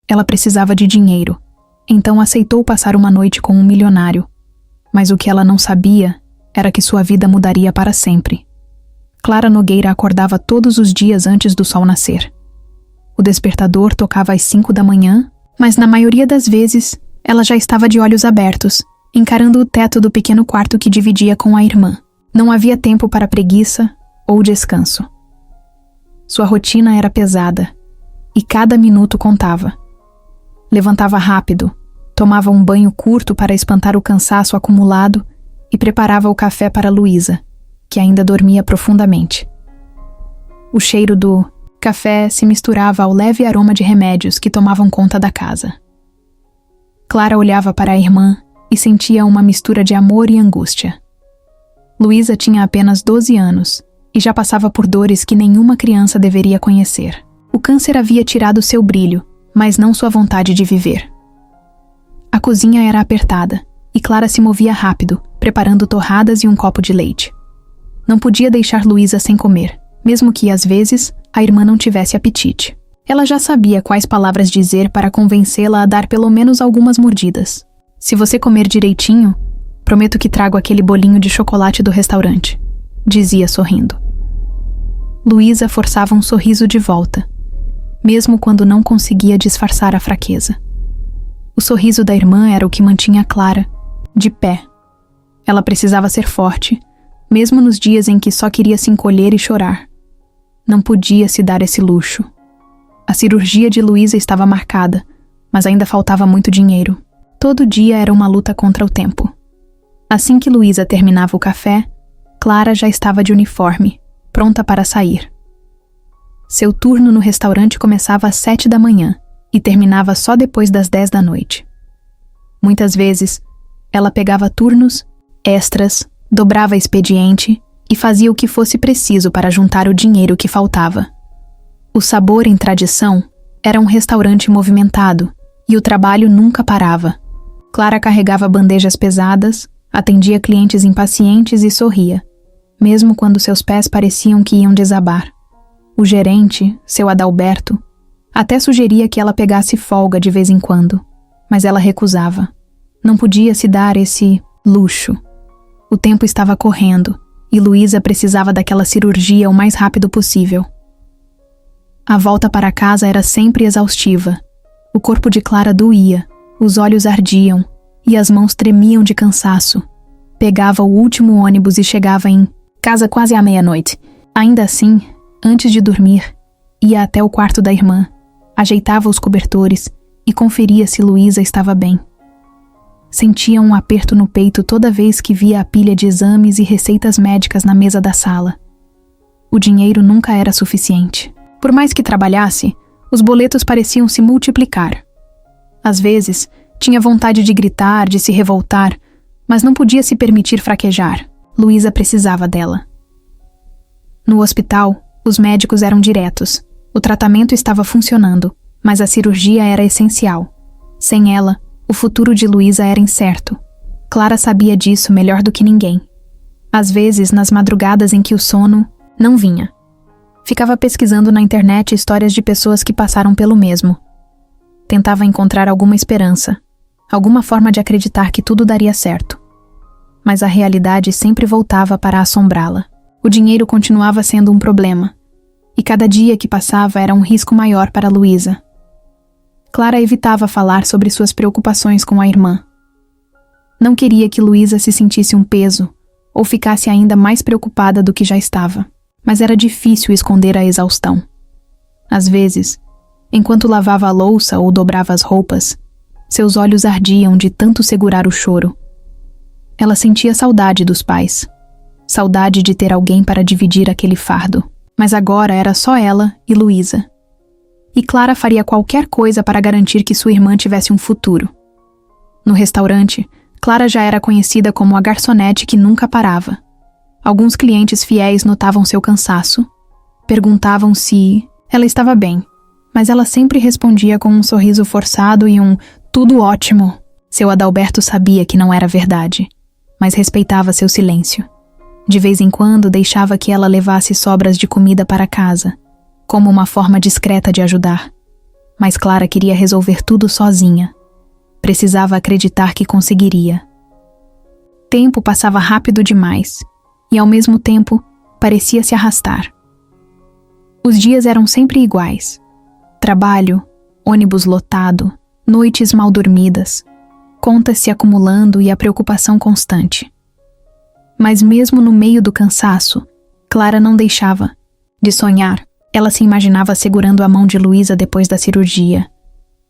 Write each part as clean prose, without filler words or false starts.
Ela precisava de dinheiro, então aceitou passar uma noite com um milionário. Mas o que ela não sabia era que sua vida mudaria para sempre. Clara Nogueira acordava todos os dias antes do sol nascer. O despertador tocava às 5 da manhã, mas na maioria das vezes ela já estava de olhos abertos, encarando o teto do pequeno quarto que dividia com a irmã. Não havia tempo para preguiça ou descanso. Sua rotina era pesada, e cada minuto contava. Levantava rápido, tomava um banho curto para espantar o cansaço acumulado e preparava o café para Luísa, que ainda dormia profundamente. O cheiro do café se misturava ao leve aroma de remédios que tomavam conta da casa. Clara olhava para a irmã e sentia uma mistura de amor e angústia. Luísa tinha apenas 12 anos e já passava por dores que nenhuma criança deveria conhecer. O câncer havia tirado seu brilho, mas não sua vontade de viver. A cozinha era apertada e Clara se movia rápido, preparando torradas e um copo de leite. Não podia deixar Luísa sem comer, mesmo que, às vezes, a irmã não tivesse apetite. Ela já sabia quais palavras dizer para convencê-la a dar pelo menos algumas mordidas. Se você comer direitinho, prometo que trago aquele bolinho de chocolate do restaurante, dizia sorrindo. Luísa forçava um sorriso de volta, mesmo quando não conseguia disfarçar a fraqueza. O sorriso da irmã era o que mantinha Clara de pé. Ela precisava ser forte, mesmo nos dias em que só queria se encolher e chorar. Não podia se dar esse luxo. A cirurgia de Luísa estava marcada, mas ainda faltava muito dinheiro. Todo dia era uma luta contra o tempo. Assim que Luísa terminava o café, Clara já estava de uniforme, pronta para sair. Seu turno no restaurante começava às 7 da manhã e terminava só depois das 10 da noite. Muitas vezes, ela pegava turnos, extras, dobrava expediente e fazia o que fosse preciso para juntar o dinheiro que faltava. O Sabor em Tradição era um restaurante movimentado e o trabalho nunca parava. Clara carregava bandejas pesadas, atendia clientes impacientes e sorria, mesmo quando seus pés pareciam que iam desabar. O gerente, seu Adalberto, até sugeria que ela pegasse folga de vez em quando, mas ela recusava. Não podia se dar esse luxo. O tempo estava correndo e Luísa precisava daquela cirurgia o mais rápido possível. A volta para casa era sempre exaustiva. O corpo de Clara doía, os olhos ardiam e as mãos tremiam de cansaço. Pegava o último ônibus e chegava em casa quase à meia-noite. Ainda assim, antes de dormir, ia até o quarto da irmã, ajeitava os cobertores e conferia se Luísa estava bem. Sentia um aperto no peito toda vez que via a pilha de exames e receitas médicas na mesa da sala. O dinheiro nunca era suficiente. Por mais que trabalhasse, os boletos pareciam se multiplicar. Às vezes, tinha vontade de gritar, de se revoltar, mas não podia se permitir fraquejar. Luísa precisava dela. No hospital, os médicos eram diretos. O tratamento estava funcionando, mas a cirurgia era essencial. Sem ela, o futuro de Luísa era incerto. Clara sabia disso melhor do que ninguém. Às vezes, nas madrugadas em que o sono não vinha, ficava pesquisando na internet histórias de pessoas que passaram pelo mesmo. Tentava encontrar alguma esperança, alguma forma de acreditar que tudo daria certo. Mas a realidade sempre voltava para assombrá-la. O dinheiro continuava sendo um problema, e cada dia que passava era um risco maior para Luísa. Clara evitava falar sobre suas preocupações com a irmã. Não queria que Luísa se sentisse um peso ou ficasse ainda mais preocupada do que já estava, mas era difícil esconder a exaustão. Às vezes, enquanto lavava a louça ou dobrava as roupas, seus olhos ardiam de tanto segurar o choro. Ela sentia saudade dos pais, saudade de ter alguém para dividir aquele fardo, mas agora era só ela e Luísa. E Clara faria qualquer coisa para garantir que sua irmã tivesse um futuro. No restaurante, Clara já era conhecida como a garçonete que nunca parava. Alguns clientes fiéis notavam seu cansaço, perguntavam se ela estava bem, mas ela sempre respondia com um sorriso forçado e um "tudo ótimo". Seu Adalberto sabia que não era verdade, mas respeitava seu silêncio. De vez em quando deixava que ela levasse sobras de comida para casa, como uma forma discreta de ajudar. mas Clara queria resolver tudo sozinha. Precisava acreditar que conseguiria. Tempo passava rápido demais, e ao mesmo tempo parecia se arrastar. Os dias eram sempre iguais. Trabalho, ônibus lotado, noites mal dormidas, contas se acumulando e a preocupação constante. Mas mesmo no meio do cansaço, Clara não deixava de sonhar. Ela se imaginava segurando a mão de Luísa depois da cirurgia,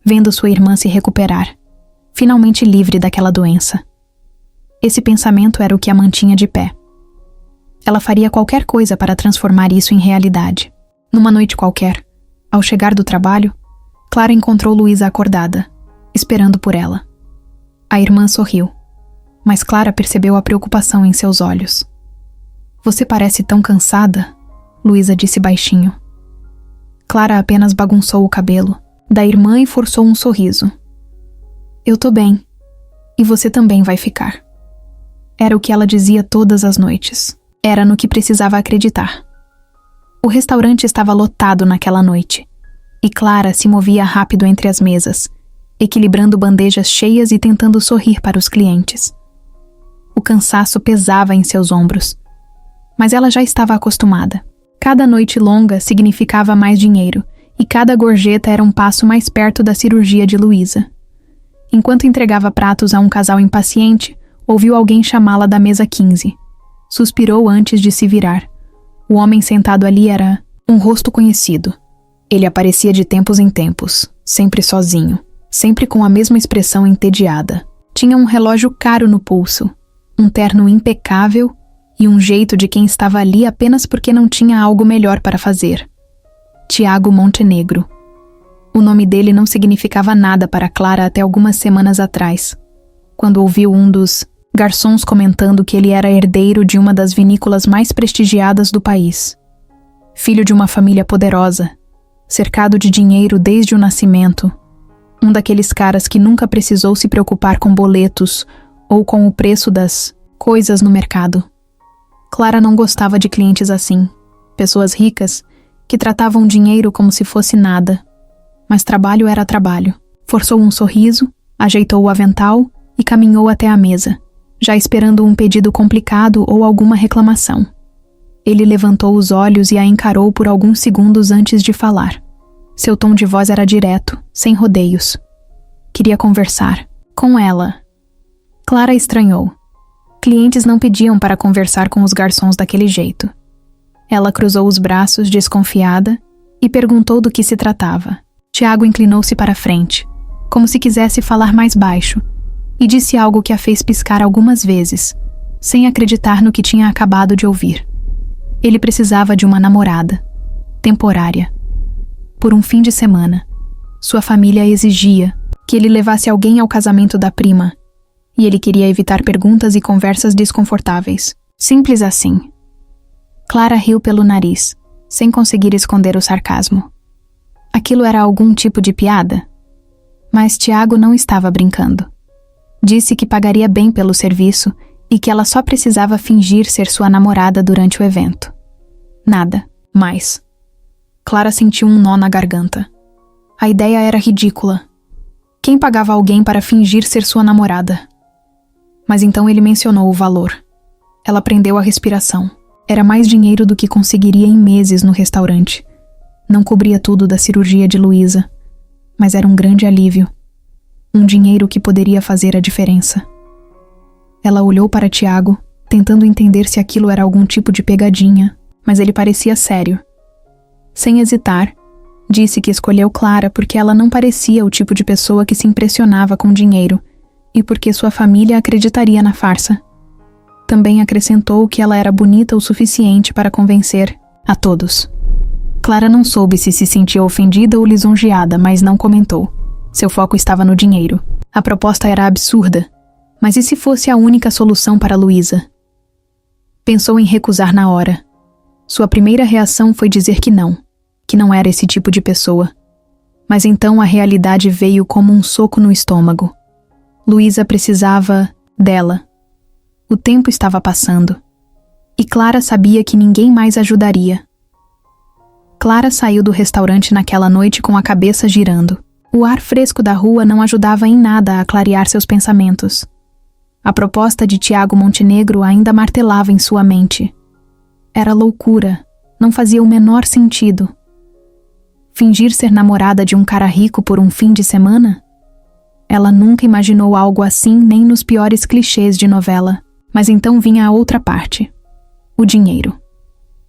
vendo sua irmã se recuperar, finalmente livre daquela doença. Esse pensamento era o que a mantinha de pé. Ela faria qualquer coisa para transformar isso em realidade. Numa noite qualquer, ao chegar do trabalho, Clara encontrou Luísa acordada, esperando por ela. A irmã sorriu, mas Clara percebeu a preocupação em seus olhos. "Você parece tão cansada", Luísa disse baixinho. Clara apenas bagunçou o cabelo da irmã e forçou um sorriso. "Eu tô bem, e você também vai ficar." Era o que ela dizia todas as noites. Era no que precisava acreditar. O restaurante estava lotado naquela noite, e Clara se movia rápido entre as mesas, equilibrando bandejas cheias e tentando sorrir para os clientes. O cansaço pesava em seus ombros, mas ela já estava acostumada. Cada noite longa significava mais dinheiro, e cada gorjeta era um passo mais perto da cirurgia de Luísa. Enquanto entregava pratos a um casal impaciente, ouviu alguém chamá-la da mesa 15. Suspirou antes de se virar. O homem sentado ali era um rosto conhecido. Ele aparecia de tempos em tempos, sempre sozinho, sempre com a mesma expressão entediada. Tinha um relógio caro no pulso, um terno impecável e um jeito de quem estava ali apenas porque não tinha algo melhor para fazer. Tiago Montenegro. O nome dele não significava nada para Clara até algumas semanas atrás, quando ouviu um dos garçons comentando que ele era herdeiro de uma das vinícolas mais prestigiadas do país. Filho de uma família poderosa, cercado de dinheiro desde o nascimento, um daqueles caras que nunca precisou se preocupar com boletos ou com o preço das coisas no mercado. Clara não gostava de clientes assim, pessoas ricas que tratavam dinheiro como se fosse nada. Mas trabalho era trabalho. Forçou um sorriso, ajeitou o avental e caminhou até a mesa, já esperando um pedido complicado ou alguma reclamação. Ele levantou os olhos e a encarou por alguns segundos antes de falar. Seu tom de voz era direto, sem rodeios. Queria conversar com ela. Clara estranhou. Clientes não pediam para conversar com os garçons daquele jeito. Ela cruzou os braços, desconfiada, e perguntou do que se tratava. Tiago inclinou-se para frente, como se quisesse falar mais baixo, e disse algo que a fez piscar algumas vezes, sem acreditar no que tinha acabado de ouvir. Ele precisava de uma namorada, temporária. Por um fim de semana, sua família exigia que ele levasse alguém ao casamento da prima, e ele queria evitar perguntas e conversas desconfortáveis. Simples assim. Clara riu pelo nariz, sem conseguir esconder o sarcasmo. Aquilo era algum tipo de piada? Mas Tiago não estava brincando. Disse que pagaria bem pelo serviço e que ela só precisava fingir ser sua namorada durante o evento. Nada mais. Clara sentiu um nó na garganta. A ideia era ridícula. Quem pagava alguém para fingir ser sua namorada? Mas então ele mencionou o valor. Ela prendeu a respiração. Era mais dinheiro do que conseguiria em meses no restaurante. Não cobria tudo da cirurgia de Luísa, mas era um grande alívio. Um dinheiro que poderia fazer a diferença. Ela olhou para Tiago, tentando entender se aquilo era algum tipo de pegadinha, mas ele parecia sério. Sem hesitar, disse que escolheu Clara porque ela não parecia o tipo de pessoa que se impressionava com dinheiro e porque sua família acreditaria na farsa. Também acrescentou que ela era bonita o suficiente para convencer a todos. Clara não soube se sentia ofendida ou lisonjeada, mas não comentou. Seu foco estava no dinheiro. A proposta era absurda, mas e se fosse a única solução para Luísa? Pensou em recusar na hora. Sua primeira reação foi dizer que não era esse tipo de pessoa. Mas então a realidade veio como um soco no estômago. Luísa precisava dela. O tempo estava passando. E Clara sabia que ninguém mais ajudaria. Clara saiu do restaurante naquela noite com a cabeça girando. O ar fresco da rua não ajudava em nada a clarear seus pensamentos. A proposta de Tiago Montenegro ainda martelava em sua mente. Era loucura, não fazia o menor sentido. Fingir ser namorada de um cara rico por um fim de semana? Ela nunca imaginou algo assim nem nos piores clichês de novela. Mas então vinha a outra parte. O dinheiro.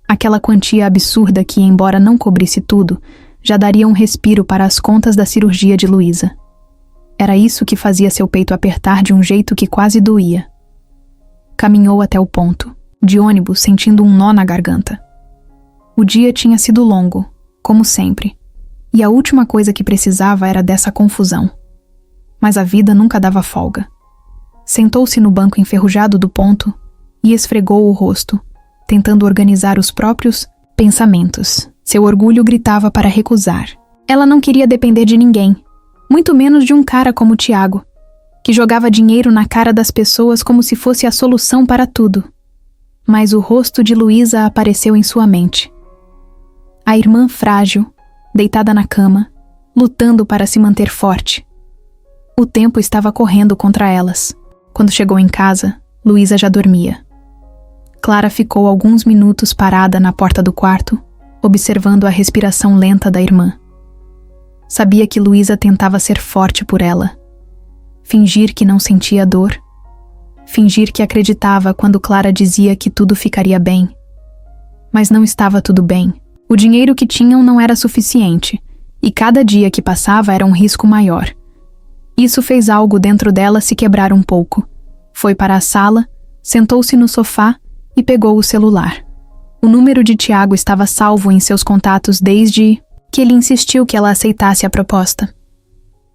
Aquela quantia absurda que, embora não cobrisse tudo, já daria um respiro para as contas da cirurgia de Luísa. Era isso que fazia seu peito apertar de um jeito que quase doía. Caminhou até o ponto, de ônibus, sentindo um nó na garganta. O dia tinha sido longo, como sempre, e a última coisa que precisava era dessa confusão. Mas a vida nunca dava folga. Sentou-se no banco enferrujado do ponto e esfregou o rosto, tentando organizar os próprios pensamentos. Seu orgulho gritava para recusar. Ela não queria depender de ninguém, muito menos de um cara como Tiago, que jogava dinheiro na cara das pessoas como se fosse a solução para tudo. Mas o rosto de Luísa apareceu em sua mente. A irmã frágil, deitada na cama, lutando para se manter forte. O tempo estava correndo contra elas. Quando chegou em casa, Luísa já dormia. Clara ficou alguns minutos parada na porta do quarto, observando a respiração lenta da irmã. Sabia que Luísa tentava ser forte por ela. Fingir que não sentia dor. Fingir que acreditava quando Clara dizia que tudo ficaria bem. Mas não estava tudo bem. O dinheiro que tinham não era suficiente, e cada dia que passava era um risco maior. Isso fez algo dentro dela se quebrar um pouco. Foi para a sala, sentou-se no sofá e pegou o celular. O número de Tiago estava salvo em seus contatos desde que ele insistiu que ela aceitasse a proposta.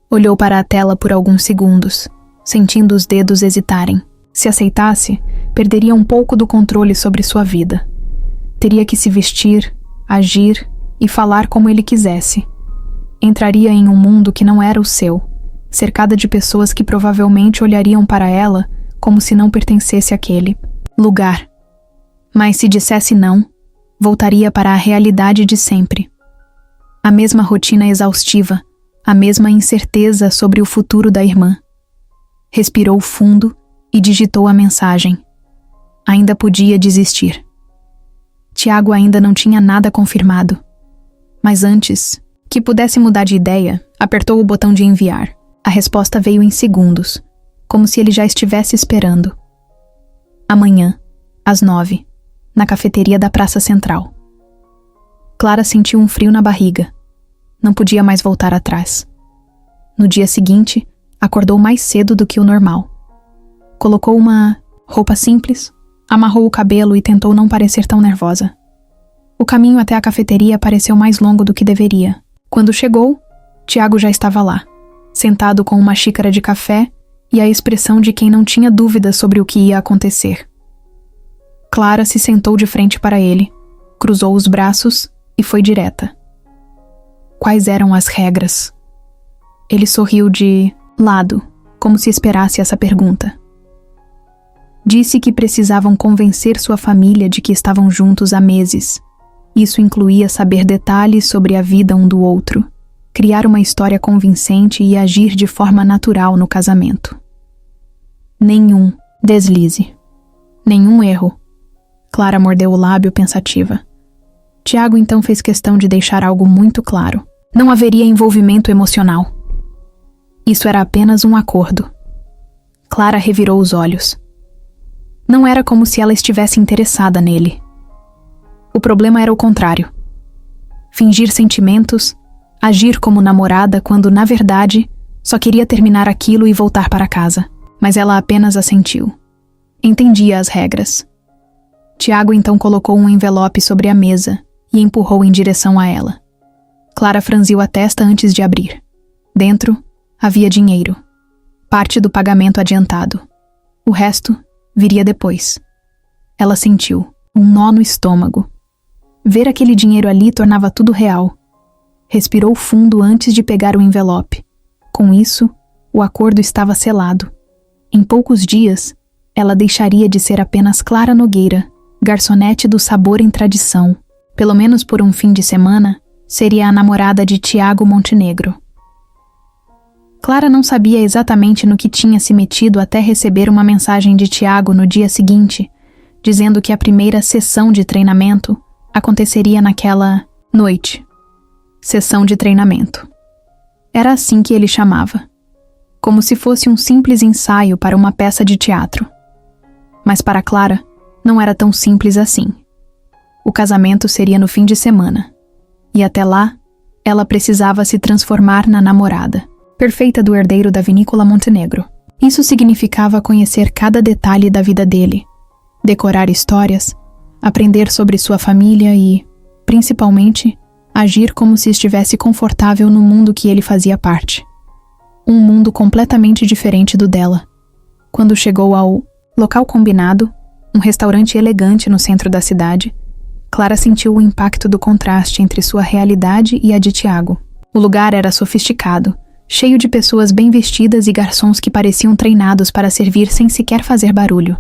Olhou para a tela por alguns segundos, sentindo os dedos hesitarem. Se aceitasse, perderia um pouco do controle sobre sua vida. Teria que se vestir, agir e falar como ele quisesse. Entraria em um mundo que não era o seu, cercada de pessoas que provavelmente olhariam para ela como se não pertencesse àquele lugar. Mas se dissesse não, voltaria para a realidade de sempre. A mesma rotina exaustiva, a mesma incerteza sobre o futuro da irmã. Respirou fundo e digitou a mensagem. Ainda podia desistir. Tiago ainda não tinha nada confirmado. Mas antes que pudesse mudar de ideia, apertou o botão de enviar. A resposta veio em segundos, como se ele já estivesse esperando. Amanhã, às 9, na cafeteria da Praça Central. Clara sentiu um frio na barriga. Não podia mais voltar atrás. No dia seguinte, acordou mais cedo do que o normal. Colocou uma roupa simples, amarrou o cabelo e tentou não parecer tão nervosa. O caminho até a cafeteria pareceu mais longo do que deveria. Quando chegou, Tiago já estava lá, sentado com uma xícara de café e a expressão de quem não tinha dúvidas sobre o que ia acontecer. Clara se sentou de frente para ele, cruzou os braços e foi direta. Quais eram as regras? Ele sorriu de lado, como se esperasse essa pergunta. Disse que precisavam convencer sua família de que estavam juntos há meses. Isso incluía saber detalhes sobre a vida um do outro, criar uma história convincente e agir de forma natural no casamento. Nenhum deslize. Nenhum erro. Clara mordeu o lábio pensativa. Tiago então fez questão de deixar algo muito claro. Não haveria envolvimento emocional. Isso era apenas um acordo. Clara revirou os olhos. Não era como se ela estivesse interessada nele. O problema era o contrário. Fingir sentimentos, agir como namorada quando, na verdade, só queria terminar aquilo e voltar para casa. Mas ela apenas assentiu. Entendia as regras. Tiago então colocou um envelope sobre a mesa e empurrou em direção a ela. Clara franziu a testa antes de abrir. Dentro, havia dinheiro. Parte do pagamento adiantado. O resto viria depois. Ela sentiu um nó no estômago. Ver aquele dinheiro ali tornava tudo real. Respirou fundo antes de pegar o envelope. Com isso, o acordo estava selado. Em poucos dias, ela deixaria de ser apenas Clara Nogueira, garçonete do Sabor em Tradição. Pelo menos por um fim de semana, seria a namorada de Tiago Montenegro. Clara não sabia exatamente no que tinha se metido até receber uma mensagem de Tiago no dia seguinte, dizendo que a primeira sessão de treinamento aconteceria naquela noite. Sessão de treinamento. Era assim que ele chamava, como se fosse um simples ensaio para uma peça de teatro. Mas para Clara, não era tão simples assim. O casamento seria no fim de semana, e até lá, ela precisava se transformar na namorada perfeita do herdeiro da vinícola Montenegro. Isso significava conhecer cada detalhe da vida dele, decorar histórias, aprender sobre sua família e, principalmente, agir como se estivesse confortável no mundo que ele fazia parte. Um mundo completamente diferente do dela. Quando chegou ao local combinado, um restaurante elegante no centro da cidade, Clara sentiu o impacto do contraste entre sua realidade e a de Tiago. O lugar era sofisticado, cheio de pessoas bem vestidas e garçons que pareciam treinados para servir sem sequer fazer barulho.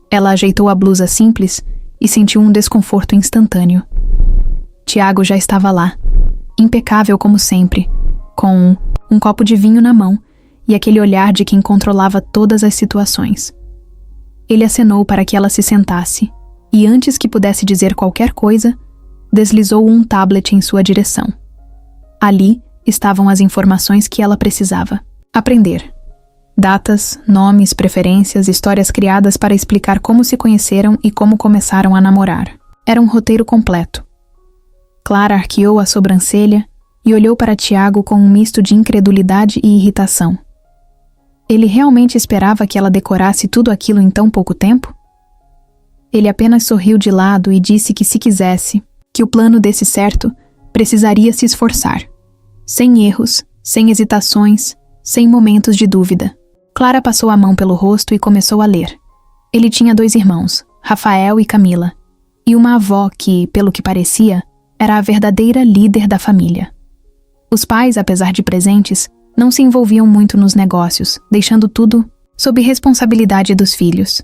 Ela ajeitou a blusa simples e sentiu um desconforto instantâneo. Tiago já estava lá, impecável como sempre, com um copo de vinho na mão e aquele olhar de quem controlava todas as situações. Ele acenou para que ela se sentasse e, antes que pudesse dizer qualquer coisa, deslizou um tablet em sua direção. Ali estavam as informações que ela precisava aprender. Datas, nomes, preferências, histórias criadas para explicar como se conheceram e como começaram a namorar. Era um roteiro completo. Clara arqueou a sobrancelha e olhou para Tiago com um misto de incredulidade e irritação. Ele realmente esperava que ela decorasse tudo aquilo em tão pouco tempo? Ele apenas sorriu de lado e disse que, se quisesse, que o plano desse certo, precisaria se esforçar. Sem erros, sem hesitações, sem momentos de dúvida. Clara passou a mão pelo rosto e começou a ler. Ele tinha 2 irmãos, Rafael e Camila, e uma avó que, pelo que parecia, era a verdadeira líder da família. Os pais, apesar de presentes, não se envolviam muito nos negócios, deixando tudo sob responsabilidade dos filhos.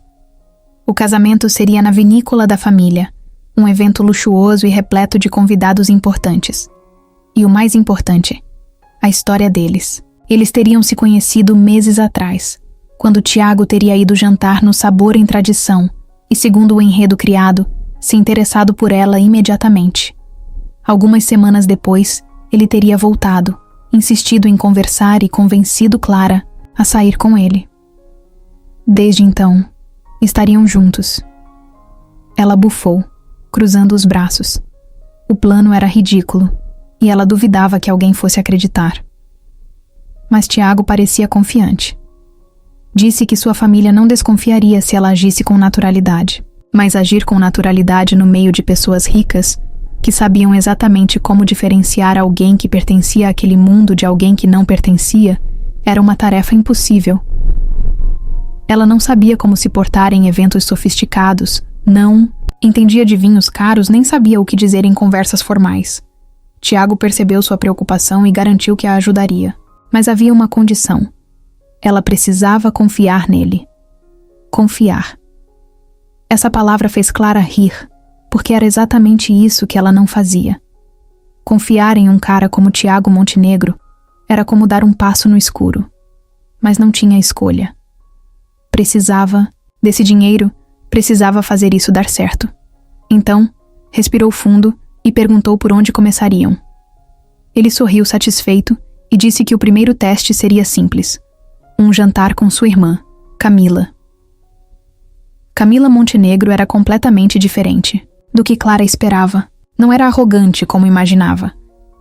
O casamento seria na vinícola da família, um evento luxuoso e repleto de convidados importantes. E o mais importante, a história deles. Eles teriam se conhecido meses atrás, quando Tiago teria ido jantar no Sabor em Tradição e, segundo o enredo criado, se interessado por ela imediatamente. Algumas semanas depois, ele teria voltado, insistido em conversar e convencido Clara a sair com ele. Desde então, estariam juntos. Ela bufou, cruzando os braços. O plano era ridículo, e ela duvidava que alguém fosse acreditar. Mas Tiago parecia confiante. Disse que sua família não desconfiaria se ela agisse com naturalidade, mas agir com naturalidade no meio de pessoas ricas, que sabiam exatamente como diferenciar alguém que pertencia àquele mundo de alguém que não pertencia, era uma tarefa impossível. Ela não sabia como se portar em eventos sofisticados, não entendia de vinhos caros, nem sabia o que dizer em conversas formais. Tiago percebeu sua preocupação e garantiu que a ajudaria. Mas havia uma condição. Ela precisava confiar nele. Confiar. Essa palavra fez Clara rir, porque era exatamente isso que ela não fazia. Confiar em um cara como Tiago Montenegro era como dar um passo no escuro. Mas não tinha escolha. Precisava desse dinheiro, precisava fazer isso dar certo. Então, respirou fundo e perguntou por onde começariam. Ele sorriu satisfeito e disse que o primeiro teste seria simples. Um jantar com sua irmã, Camila. Camila Montenegro era completamente diferente do que Clara esperava. Não era arrogante como imaginava,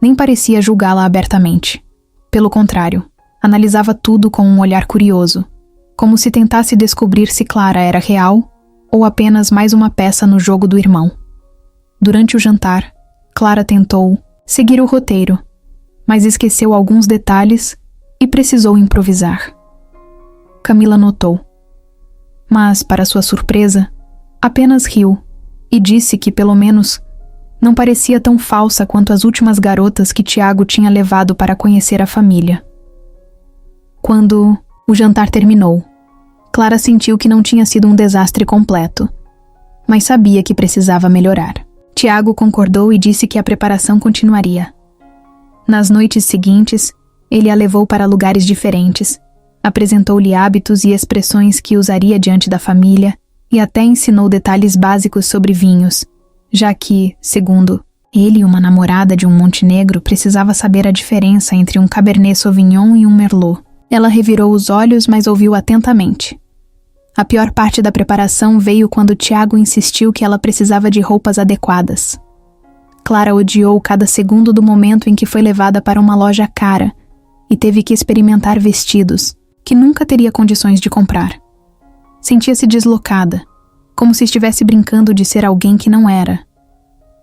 nem parecia julgá-la abertamente. Pelo contrário, analisava tudo com um olhar curioso, como se tentasse descobrir se Clara era real ou apenas mais uma peça no jogo do irmão. Durante o jantar, Clara tentou seguir o roteiro, mas esqueceu alguns detalhes e precisou improvisar. Camila notou. Mas, para sua surpresa, apenas riu e disse que, pelo menos, não parecia tão falsa quanto as últimas garotas que Tiago tinha levado para conhecer a família. Quando o jantar terminou, Clara sentiu que não tinha sido um desastre completo, mas sabia que precisava melhorar. Tiago concordou e disse que a preparação continuaria. Nas noites seguintes, Ele a levou para lugares diferentes, apresentou-lhe hábitos e expressões que usaria diante da família e até ensinou detalhes básicos sobre vinhos, já que, segundo ele, uma namorada de um Montenegro precisava saber a diferença entre um Cabernet Sauvignon e um Merlot. Ela revirou os olhos, mas ouviu atentamente. A pior parte da preparação veio quando Tiago insistiu que ela precisava de roupas adequadas. Clara odiou cada segundo do momento em que foi levada para uma loja cara e teve que experimentar vestidos que nunca teria condições de comprar. Sentia-se deslocada, como se estivesse brincando de ser alguém que não era.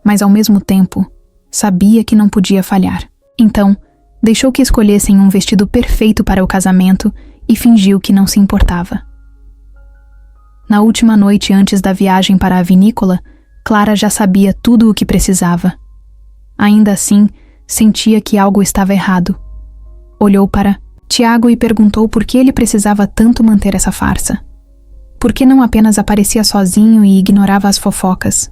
Mas ao mesmo tempo, sabia que não podia falhar. Então, deixou que escolhessem um vestido perfeito para o casamento e fingiu que não se importava. Na última noite antes da viagem para a vinícola, Clara já sabia tudo o que precisava. Ainda assim, sentia que algo estava errado. Olhou para Tiago e perguntou por que ele precisava tanto manter essa farsa. Por que não apenas aparecia sozinho e ignorava as fofocas?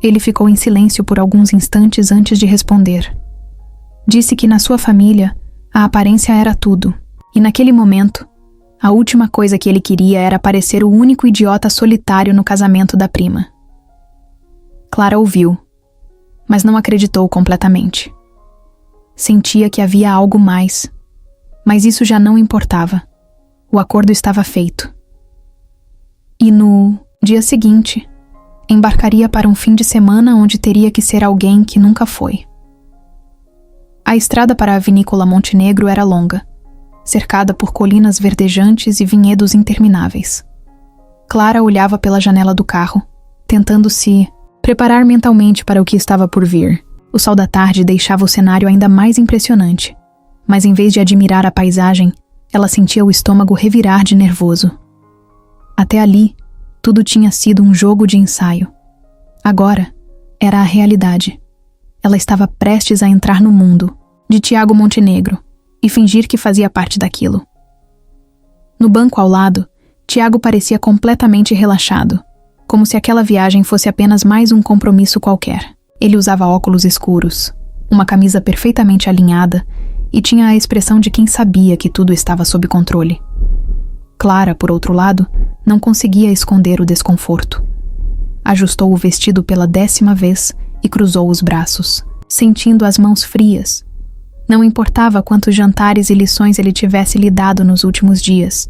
Ele ficou em silêncio por alguns instantes antes de responder. Disse que na sua família, a aparência era tudo, e naquele momento, a última coisa que ele queria era parecer o único idiota solitário no casamento da prima. Clara ouviu, mas não acreditou completamente. Sentia que havia algo mais, mas isso já não importava. O acordo estava feito. E no dia seguinte, embarcaria para um fim de semana onde teria que ser alguém que nunca foi. A estrada para a vinícola Montenegro era longa, cercada por colinas verdejantes e vinhedos intermináveis. Clara olhava pela janela do carro, tentando se preparar mentalmente para o que estava por vir. O sol da tarde deixava o cenário ainda mais impressionante, mas em vez de admirar a paisagem, ela sentia o estômago revirar de nervoso. Até ali, tudo tinha sido um jogo de ensaio. Agora, era a realidade. Ela estava prestes a entrar no mundo de Tiago Montenegro e fingir que fazia parte daquilo. No banco ao lado, Tiago parecia completamente relaxado, como se aquela viagem fosse apenas mais um compromisso qualquer. Ele usava óculos escuros, uma camisa perfeitamente alinhada e tinha a expressão de quem sabia que tudo estava sob controle. Clara, por outro lado, não conseguia esconder o desconforto. Ajustou o vestido pela 10ª vez e cruzou os braços, sentindo as mãos frias. Não importava quantos jantares e lições ele tivesse lhe dado nos últimos dias.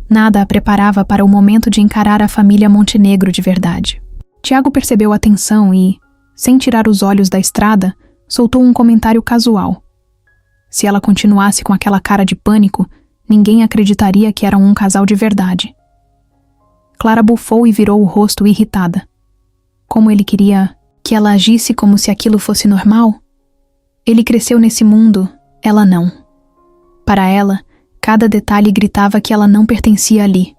Nada a preparava para o momento de encarar a família Montenegro de verdade. Tiago percebeu a tensão e, sem tirar os olhos da estrada, soltou um comentário casual. Se ela continuasse com aquela cara de pânico, ninguém acreditaria que eram um casal de verdade. Clara bufou e virou o rosto irritada. Como ele queria que ela agisse como se aquilo fosse normal? Ele cresceu nesse mundo, ela não. Para ela, cada detalhe gritava que ela não pertencia ali.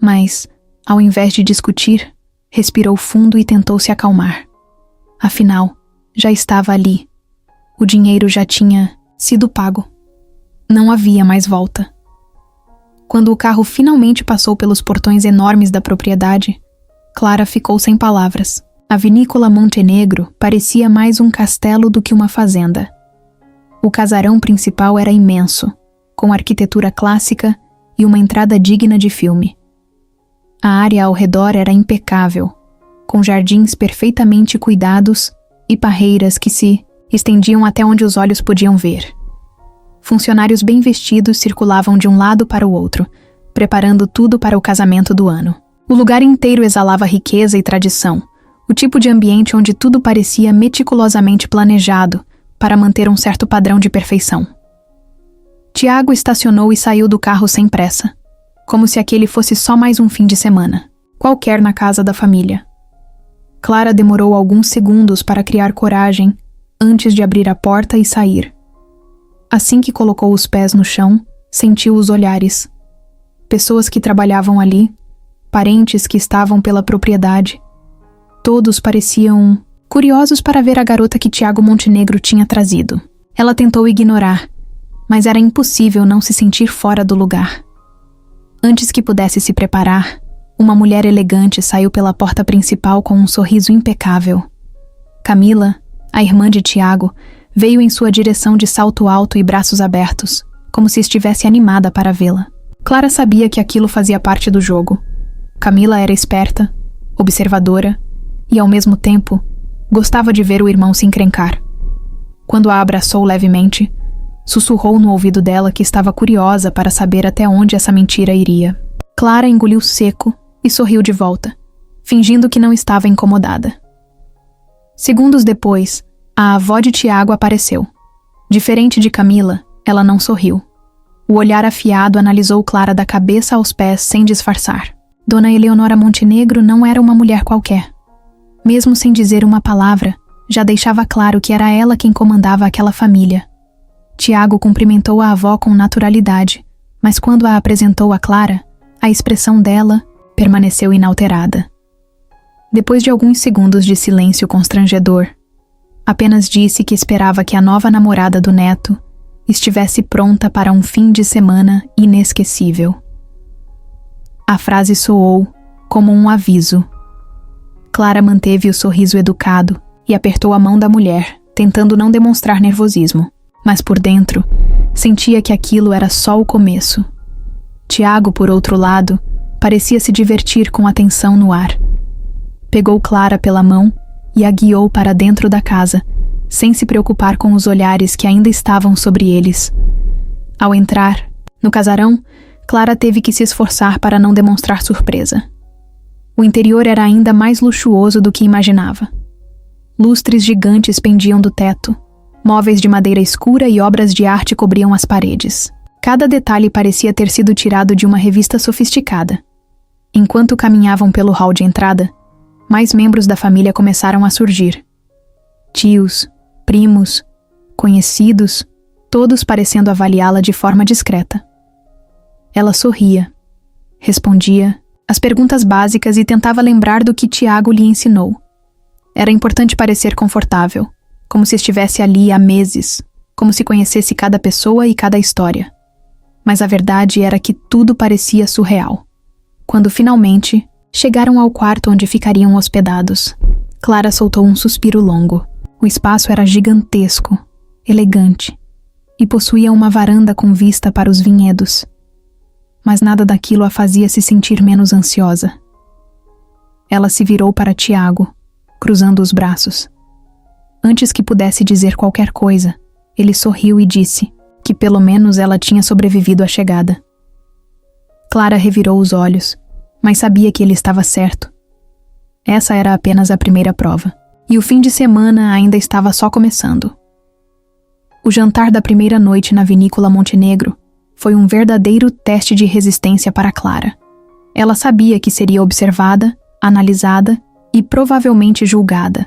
Mas, ao invés de discutir, respirou fundo e tentou se acalmar. Afinal, já estava ali. O dinheiro já tinha sido pago. Não havia mais volta. Quando o carro finalmente passou pelos portões enormes da propriedade, Clara ficou sem palavras. A vinícola Montenegro parecia mais um castelo do que uma fazenda. O casarão principal era imenso, com arquitetura clássica e uma entrada digna de filme. A área ao redor era impecável, com jardins perfeitamente cuidados e parreiras que se estendiam até onde os olhos podiam ver. Funcionários bem vestidos circulavam de um lado para o outro, preparando tudo para o casamento do ano. O lugar inteiro exalava riqueza e tradição, o tipo de ambiente onde tudo parecia meticulosamente planejado para manter um certo padrão de perfeição. Tiago estacionou e saiu do carro sem pressa, como se aquele fosse só mais um fim de semana, qualquer na casa da família. Clara demorou alguns segundos para criar coragem antes de abrir a porta e sair. Assim que colocou os pés no chão, sentiu os olhares. Pessoas que trabalhavam ali, parentes que estavam pela propriedade. Todos pareciam curiosos para ver a garota que Tiago Montenegro tinha trazido. Ela tentou ignorar, mas era impossível não se sentir fora do lugar. Antes que pudesse se preparar, uma mulher elegante saiu pela porta principal com um sorriso impecável. Camila, a irmã de Tiago, veio em sua direção de salto alto e braços abertos, como se estivesse animada para vê-la. Clara sabia que aquilo fazia parte do jogo. Camila era esperta, observadora e, ao mesmo tempo, gostava de ver o irmão se encrencar. Quando a abraçou levemente, sussurrou no ouvido dela que estava curiosa para saber até onde essa mentira iria. Clara engoliu seco e sorriu de volta, fingindo que não estava incomodada. Segundos depois, a avó de Tiago apareceu. Diferente de Camila, ela não sorriu. O olhar afiado analisou Clara da cabeça aos pés sem disfarçar. Dona Eleonora Montenegro não era uma mulher qualquer. Mesmo sem dizer uma palavra, já deixava claro que era ela quem comandava aquela família. Tiago cumprimentou a avó com naturalidade, mas quando a apresentou a Clara, a expressão dela permaneceu inalterada. Depois de alguns segundos de silêncio constrangedor, apenas disse que esperava que a nova namorada do neto estivesse pronta para um fim de semana inesquecível. A frase soou como um aviso. Clara manteve o sorriso educado e apertou a mão da mulher, tentando não demonstrar nervosismo, mas por dentro, sentia que aquilo era só o começo. Tiago, por outro lado, parecia se divertir com a tensão no ar. Pegou Clara pela mão e a guiou para dentro da casa, sem se preocupar com os olhares que ainda estavam sobre eles. Ao entrar no casarão, Clara teve que se esforçar para não demonstrar surpresa. O interior era ainda mais luxuoso do que imaginava. Lustres gigantes pendiam do teto, móveis de madeira escura e obras de arte cobriam as paredes. Cada detalhe parecia ter sido tirado de uma revista sofisticada. Enquanto caminhavam pelo hall de entrada, mais membros da família começaram a surgir. Tios, primos, conhecidos, todos parecendo avaliá-la de forma discreta. Ela sorria, respondia as perguntas básicas e tentava lembrar do que Tiago lhe ensinou. Era importante parecer confortável, como se estivesse ali há meses, como se conhecesse cada pessoa e cada história. Mas a verdade era que tudo parecia surreal. Quando finalmente chegaram ao quarto onde ficariam hospedados, Clara soltou um suspiro longo. O espaço era gigantesco, elegante, e possuía uma varanda com vista para os vinhedos. Mas nada daquilo a fazia se sentir menos ansiosa. Ela se virou para Tiago, cruzando os braços. Antes que pudesse dizer qualquer coisa, ele sorriu e disse que pelo menos ela tinha sobrevivido à chegada. Clara revirou os olhos, mas sabia que ele estava certo. Essa era apenas a primeira prova, e o fim de semana ainda estava só começando. O jantar da primeira noite na vinícola Montenegro foi um verdadeiro teste de resistência para Clara. Ela sabia que seria observada, analisada e provavelmente julgada,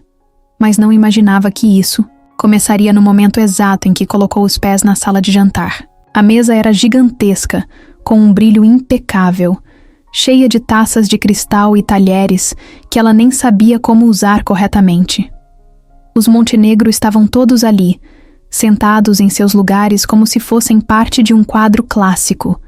mas não imaginava que isso começaria no momento exato em que colocou os pés na sala de jantar. A mesa era gigantesca, com um brilho impecável, cheia de taças de cristal e talheres que ela nem sabia como usar corretamente. Os Montenegro estavam todos ali, sentados em seus lugares como se fossem parte de um quadro clássico.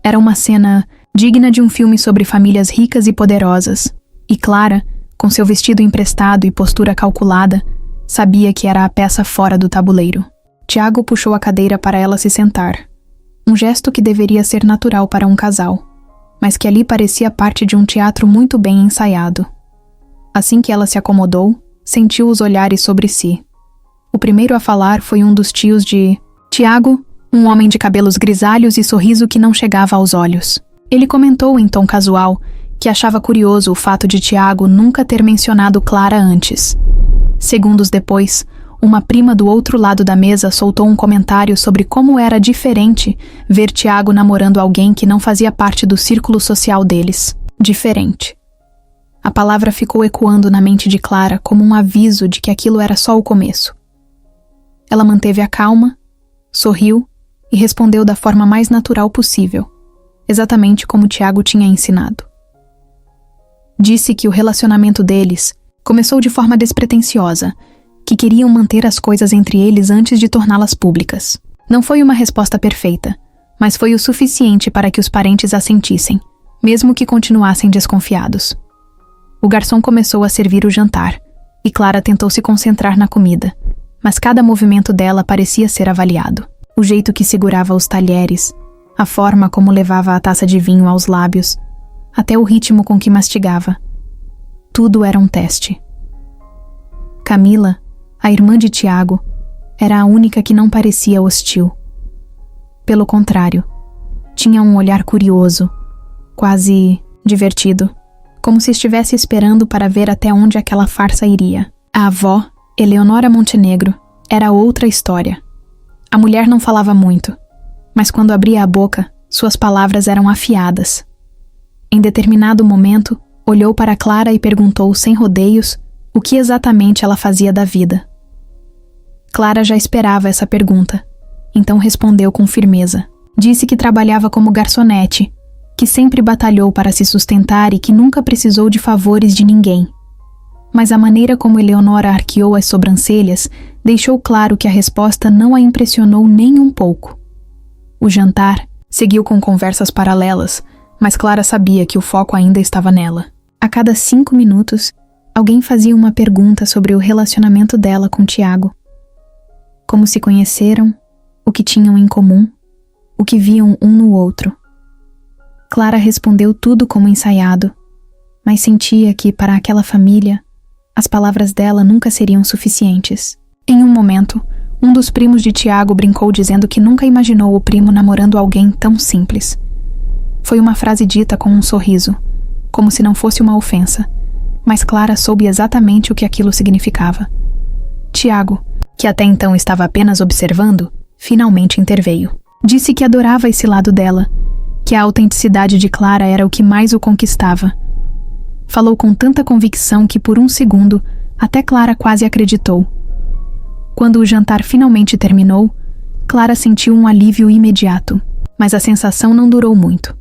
Era uma cena digna de um filme sobre famílias ricas e poderosas, e Clara, com seu vestido emprestado e postura calculada, sabia que era a peça fora do tabuleiro. Tiago puxou a cadeira para ela se sentar, um gesto que deveria ser natural para um casal, mas que ali parecia parte de um teatro muito bem ensaiado. Assim que ela se acomodou, sentiu os olhares sobre si. O primeiro a falar foi um dos tios de Tiago, um homem de cabelos grisalhos e sorriso que não chegava aos olhos. Ele comentou em tom casual que achava curioso o fato de Tiago nunca ter mencionado Clara antes. Segundos depois, uma prima do outro lado da mesa soltou um comentário sobre como era diferente ver Tiago namorando alguém que não fazia parte do círculo social deles. Diferente. A palavra ficou ecoando na mente de Clara como um aviso de que aquilo era só o começo. Ela manteve a calma, sorriu e respondeu da forma mais natural possível, exatamente como Tiago tinha ensinado. Disse que o relacionamento deles começou de forma despretensiosa, que queriam manter as coisas entre eles antes de torná-las públicas. Não foi uma resposta perfeita, mas foi o suficiente para que os parentes assentissem, mesmo que continuassem desconfiados. O garçom começou a servir o jantar, e Clara tentou se concentrar na comida, mas cada movimento dela parecia ser avaliado. O jeito que segurava os talheres, a forma como levava a taça de vinho aos lábios, até o ritmo com que mastigava. Tudo era um teste. Camila, a irmã de Tiago, era a única que não parecia hostil. Pelo contrário, tinha um olhar curioso, quase divertido, como se estivesse esperando para ver até onde aquela farsa iria. A avó, Eleonora Montenegro, era outra história. A mulher não falava muito, mas quando abria a boca, suas palavras eram afiadas. Em determinado momento, olhou para Clara e perguntou sem rodeios o que exatamente ela fazia da vida. Clara já esperava essa pergunta, então respondeu com firmeza. Disse que trabalhava como garçonete, que sempre batalhou para se sustentar e que nunca precisou de favores de ninguém. Mas a maneira como Eleonora arqueou as sobrancelhas deixou claro que a resposta não a impressionou nem um pouco. O jantar seguiu com conversas paralelas, mas Clara sabia que o foco ainda estava nela. A cada 5 minutos, alguém fazia uma pergunta sobre o relacionamento dela com Tiago. Como se conheceram, o que tinham em comum, o que viam um no outro. Clara respondeu tudo como ensaiado, mas sentia que, para aquela família, as palavras dela nunca seriam suficientes. Em um momento, um dos primos de Tiago brincou dizendo que nunca imaginou o primo namorando alguém tão simples. Foi uma frase dita com um sorriso, como se não fosse uma ofensa, mas Clara soube exatamente o que aquilo significava. Tiago, que até então estava apenas observando, finalmente interveio. Disse que adorava esse lado dela, que a autenticidade de Clara era o que mais o conquistava. Falou com tanta convicção que por um segundo até Clara quase acreditou. Quando o jantar finalmente terminou, Clara sentiu um alívio imediato, mas a sensação não durou muito.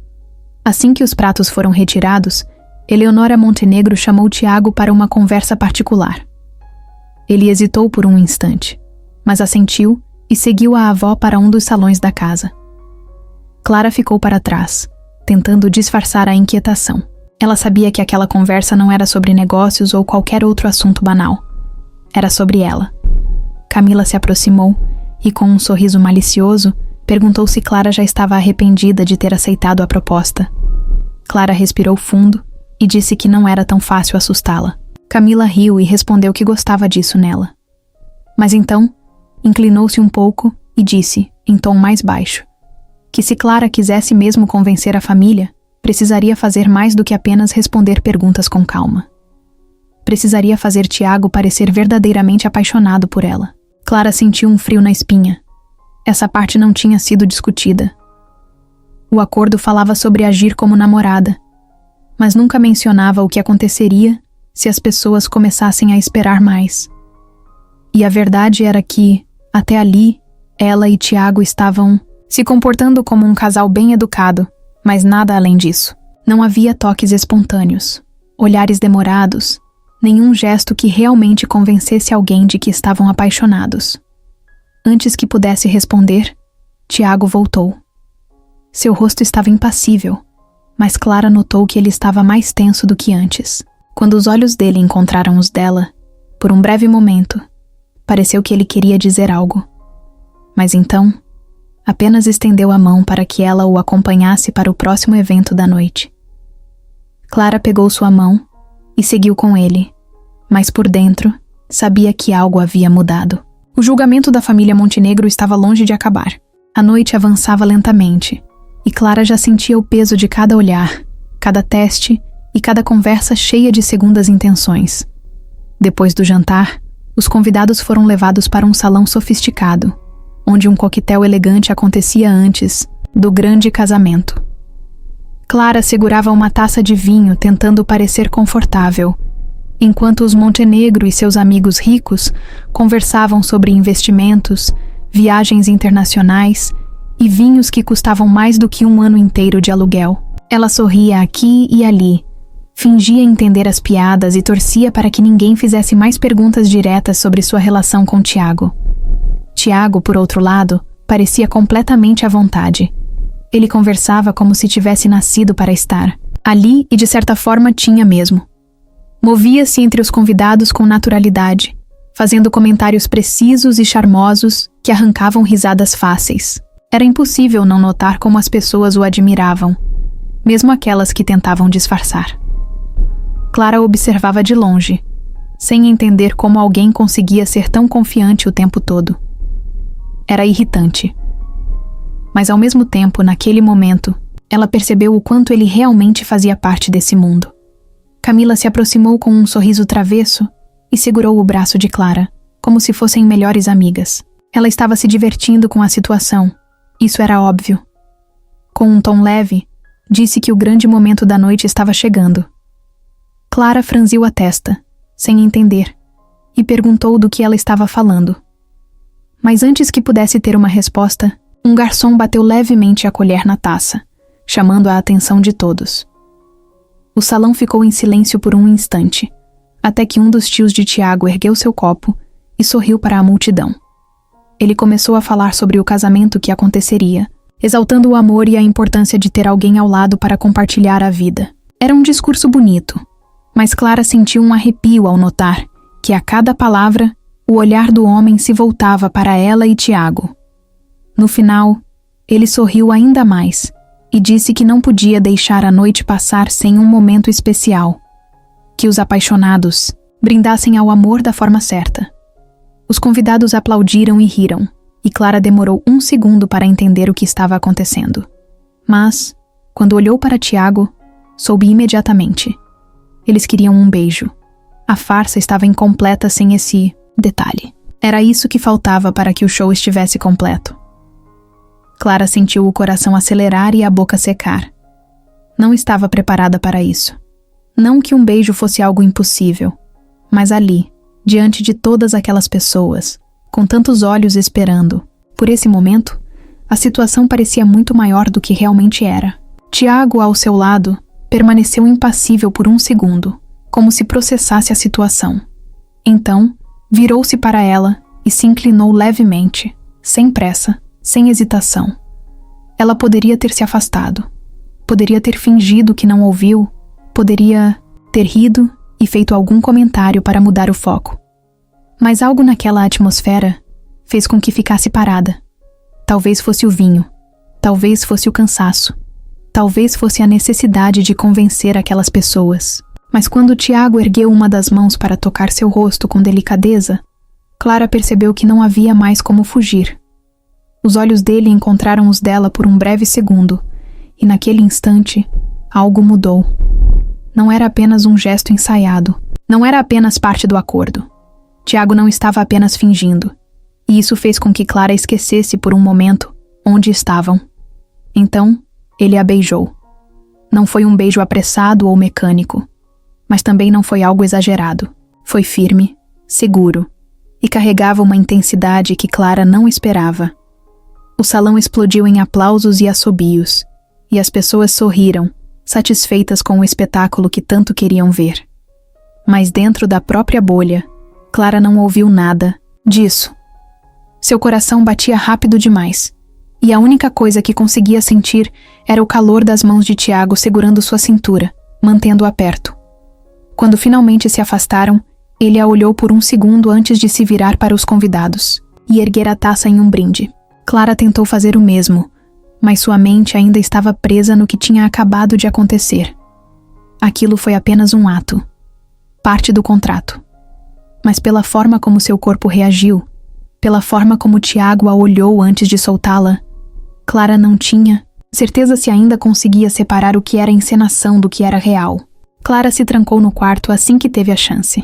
Assim que os pratos foram retirados, Eleonora Montenegro chamou Tiago para uma conversa particular. Ele hesitou por um instante, mas assentiu e seguiu a avó para um dos salões da casa. Clara ficou para trás, tentando disfarçar a inquietação. Ela sabia que aquela conversa não era sobre negócios ou qualquer outro assunto banal. Era sobre ela. Camila se aproximou e, com um sorriso malicioso, perguntou se Clara já estava arrependida de ter aceitado a proposta. Clara respirou fundo e disse que não era tão fácil assustá-la. Camila riu e respondeu que gostava disso nela. Mas então, inclinou-se um pouco e disse, em tom mais baixo, que se Clara quisesse mesmo convencer a família, precisaria fazer mais do que apenas responder perguntas com calma. Precisaria fazer Tiago parecer verdadeiramente apaixonado por ela. Clara sentiu um frio na espinha. Essa parte não tinha sido discutida. O acordo falava sobre agir como namorada, mas nunca mencionava o que aconteceria se as pessoas começassem a esperar mais. E a verdade era que, até ali, ela e Tiago estavam se comportando como um casal bem educado, mas nada além disso. Não havia toques espontâneos, olhares demorados, nenhum gesto que realmente convencesse alguém de que estavam apaixonados. Antes que pudesse responder, Tiago voltou. Seu rosto estava impassível, mas Clara notou que ele estava mais tenso do que antes. Quando os olhos dele encontraram os dela, por um breve momento, pareceu que ele queria dizer algo. Mas então, apenas estendeu a mão para que ela o acompanhasse para o próximo evento da noite. Clara pegou sua mão e seguiu com ele, mas por dentro, sabia que algo havia mudado. O julgamento da família Montenegro estava longe de acabar. A noite avançava lentamente, e Clara já sentia o peso de cada olhar, cada teste e cada conversa cheia de segundas intenções. Depois do jantar, os convidados foram levados para um salão sofisticado, onde um coquetel elegante acontecia antes do grande casamento. Clara segurava uma taça de vinho tentando parecer confortável, enquanto os Montenegro e seus amigos ricos conversavam sobre investimentos, viagens internacionais e vinhos que custavam mais do que um ano inteiro de aluguel. Ela sorria aqui e ali, fingia entender as piadas e torcia para que ninguém fizesse mais perguntas diretas sobre sua relação com Tiago. Tiago, por outro lado, parecia completamente à vontade. Ele conversava como se tivesse nascido para estar ali e, de certa forma, tinha mesmo. Movia-se entre os convidados com naturalidade, fazendo comentários precisos e charmosos que arrancavam risadas fáceis. Era impossível não notar como as pessoas o admiravam, mesmo aquelas que tentavam disfarçar. Clara observava de longe, sem entender como alguém conseguia ser tão confiante o tempo todo. Era irritante. Mas ao mesmo tempo, naquele momento, ela percebeu o quanto ele realmente fazia parte desse mundo. Camila se aproximou com um sorriso travesso e segurou o braço de Clara, como se fossem melhores amigas. Ela estava se divertindo com a situação. Isso era óbvio. Com um tom leve, disse que o grande momento da noite estava chegando. Clara franziu a testa, sem entender, e perguntou do que ela estava falando. Mas antes que pudesse ter uma resposta, um garçom bateu levemente a colher na taça, chamando a atenção de todos. O salão ficou em silêncio por um instante, até que um dos tios de Tiago ergueu seu copo e sorriu para a multidão. Ele começou a falar sobre o casamento que aconteceria, exaltando o amor e a importância de ter alguém ao lado para compartilhar a vida. Era um discurso bonito, mas Clara sentiu um arrepio ao notar que a cada palavra, o olhar do homem se voltava para ela e Tiago. No final, ele sorriu ainda mais e disse que não podia deixar a noite passar sem um momento especial. Que os apaixonados brindassem ao amor da forma certa. Os convidados aplaudiram e riram, e Clara demorou um segundo para entender o que estava acontecendo. Mas, quando olhou para Tiago, soube imediatamente. Eles queriam um beijo. A farsa estava incompleta sem esse detalhe. Era isso que faltava para que o show estivesse completo. Clara sentiu o coração acelerar e a boca secar. Não estava preparada para isso. Não que um beijo fosse algo impossível, mas ali, diante de todas aquelas pessoas, com tantos olhos esperando, por esse momento, a situação parecia muito maior do que realmente era. Tiago, ao seu lado, permaneceu impassível por um segundo, como se processasse a situação. Então, virou-se para ela e se inclinou levemente, sem pressa, sem hesitação. Ela poderia ter se afastado, poderia ter fingido que não ouviu, poderia ter rido e feito algum comentário para mudar o foco. Mas algo naquela atmosfera fez com que ficasse parada. Talvez fosse o vinho, talvez fosse o cansaço, talvez fosse a necessidade de convencer aquelas pessoas. Mas quando Tiago ergueu uma das mãos para tocar seu rosto com delicadeza, Clara percebeu que não havia mais como fugir. Os olhos dele encontraram os dela por um breve segundo, e naquele instante, algo mudou. Não era apenas um gesto ensaiado. Não era apenas parte do acordo. Tiago não estava apenas fingindo. E isso fez com que Clara esquecesse por um momento onde estavam. Então, ele a beijou. Não foi um beijo apressado ou mecânico, mas também não foi algo exagerado. Foi firme, seguro, e carregava uma intensidade que Clara não esperava. O salão explodiu em aplausos e assobios, e as pessoas sorriram, satisfeitas com o espetáculo que tanto queriam ver. Mas dentro da própria bolha, Clara não ouviu nada disso. Seu coração batia rápido demais, e a única coisa que conseguia sentir era o calor das mãos de Tiago segurando sua cintura, mantendo-a perto. Quando finalmente se afastaram, ele a olhou por um segundo antes de se virar para os convidados e erguer a taça em um brinde. Clara tentou fazer o mesmo, mas sua mente ainda estava presa no que tinha acabado de acontecer. Aquilo foi apenas um ato, parte do contrato. Mas pela forma como seu corpo reagiu, pela forma como Tiago a olhou antes de soltá-la, Clara não tinha certeza se ainda conseguia separar o que era encenação do que era real. Clara se trancou no quarto assim que teve a chance.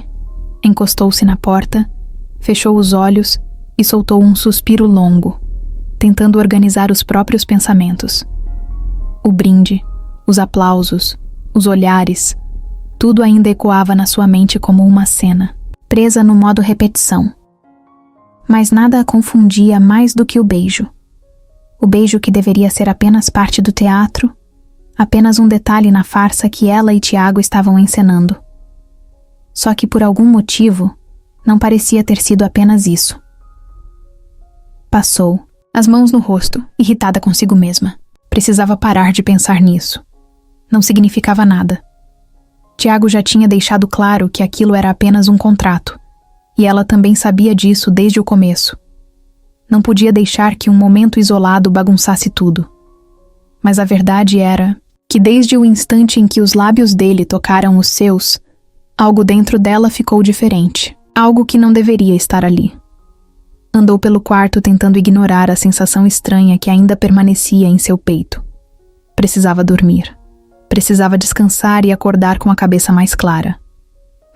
Encostou-se na porta, fechou os olhos e soltou um suspiro longo, tentando organizar os próprios pensamentos. O brinde, os aplausos, os olhares, tudo ainda ecoava na sua mente como uma cena, presa no modo repetição. Mas nada a confundia mais do que o beijo. O beijo que deveria ser apenas parte do teatro, apenas um detalhe na farsa que ela e Tiago estavam encenando. Só que por algum motivo, não parecia ter sido apenas isso. Passou, as mãos no rosto, irritada consigo mesma. Precisava parar de pensar nisso. Não significava nada. Tiago já tinha deixado claro que aquilo era apenas um contrato, e ela também sabia disso desde o começo. Não podia deixar que um momento isolado bagunçasse tudo. Mas a verdade era que desde o instante em que os lábios dele tocaram os seus, algo dentro dela ficou diferente, algo que não deveria estar ali. Andou pelo quarto tentando ignorar a sensação estranha que ainda permanecia em seu peito. Precisava dormir. Precisava descansar e acordar com a cabeça mais clara.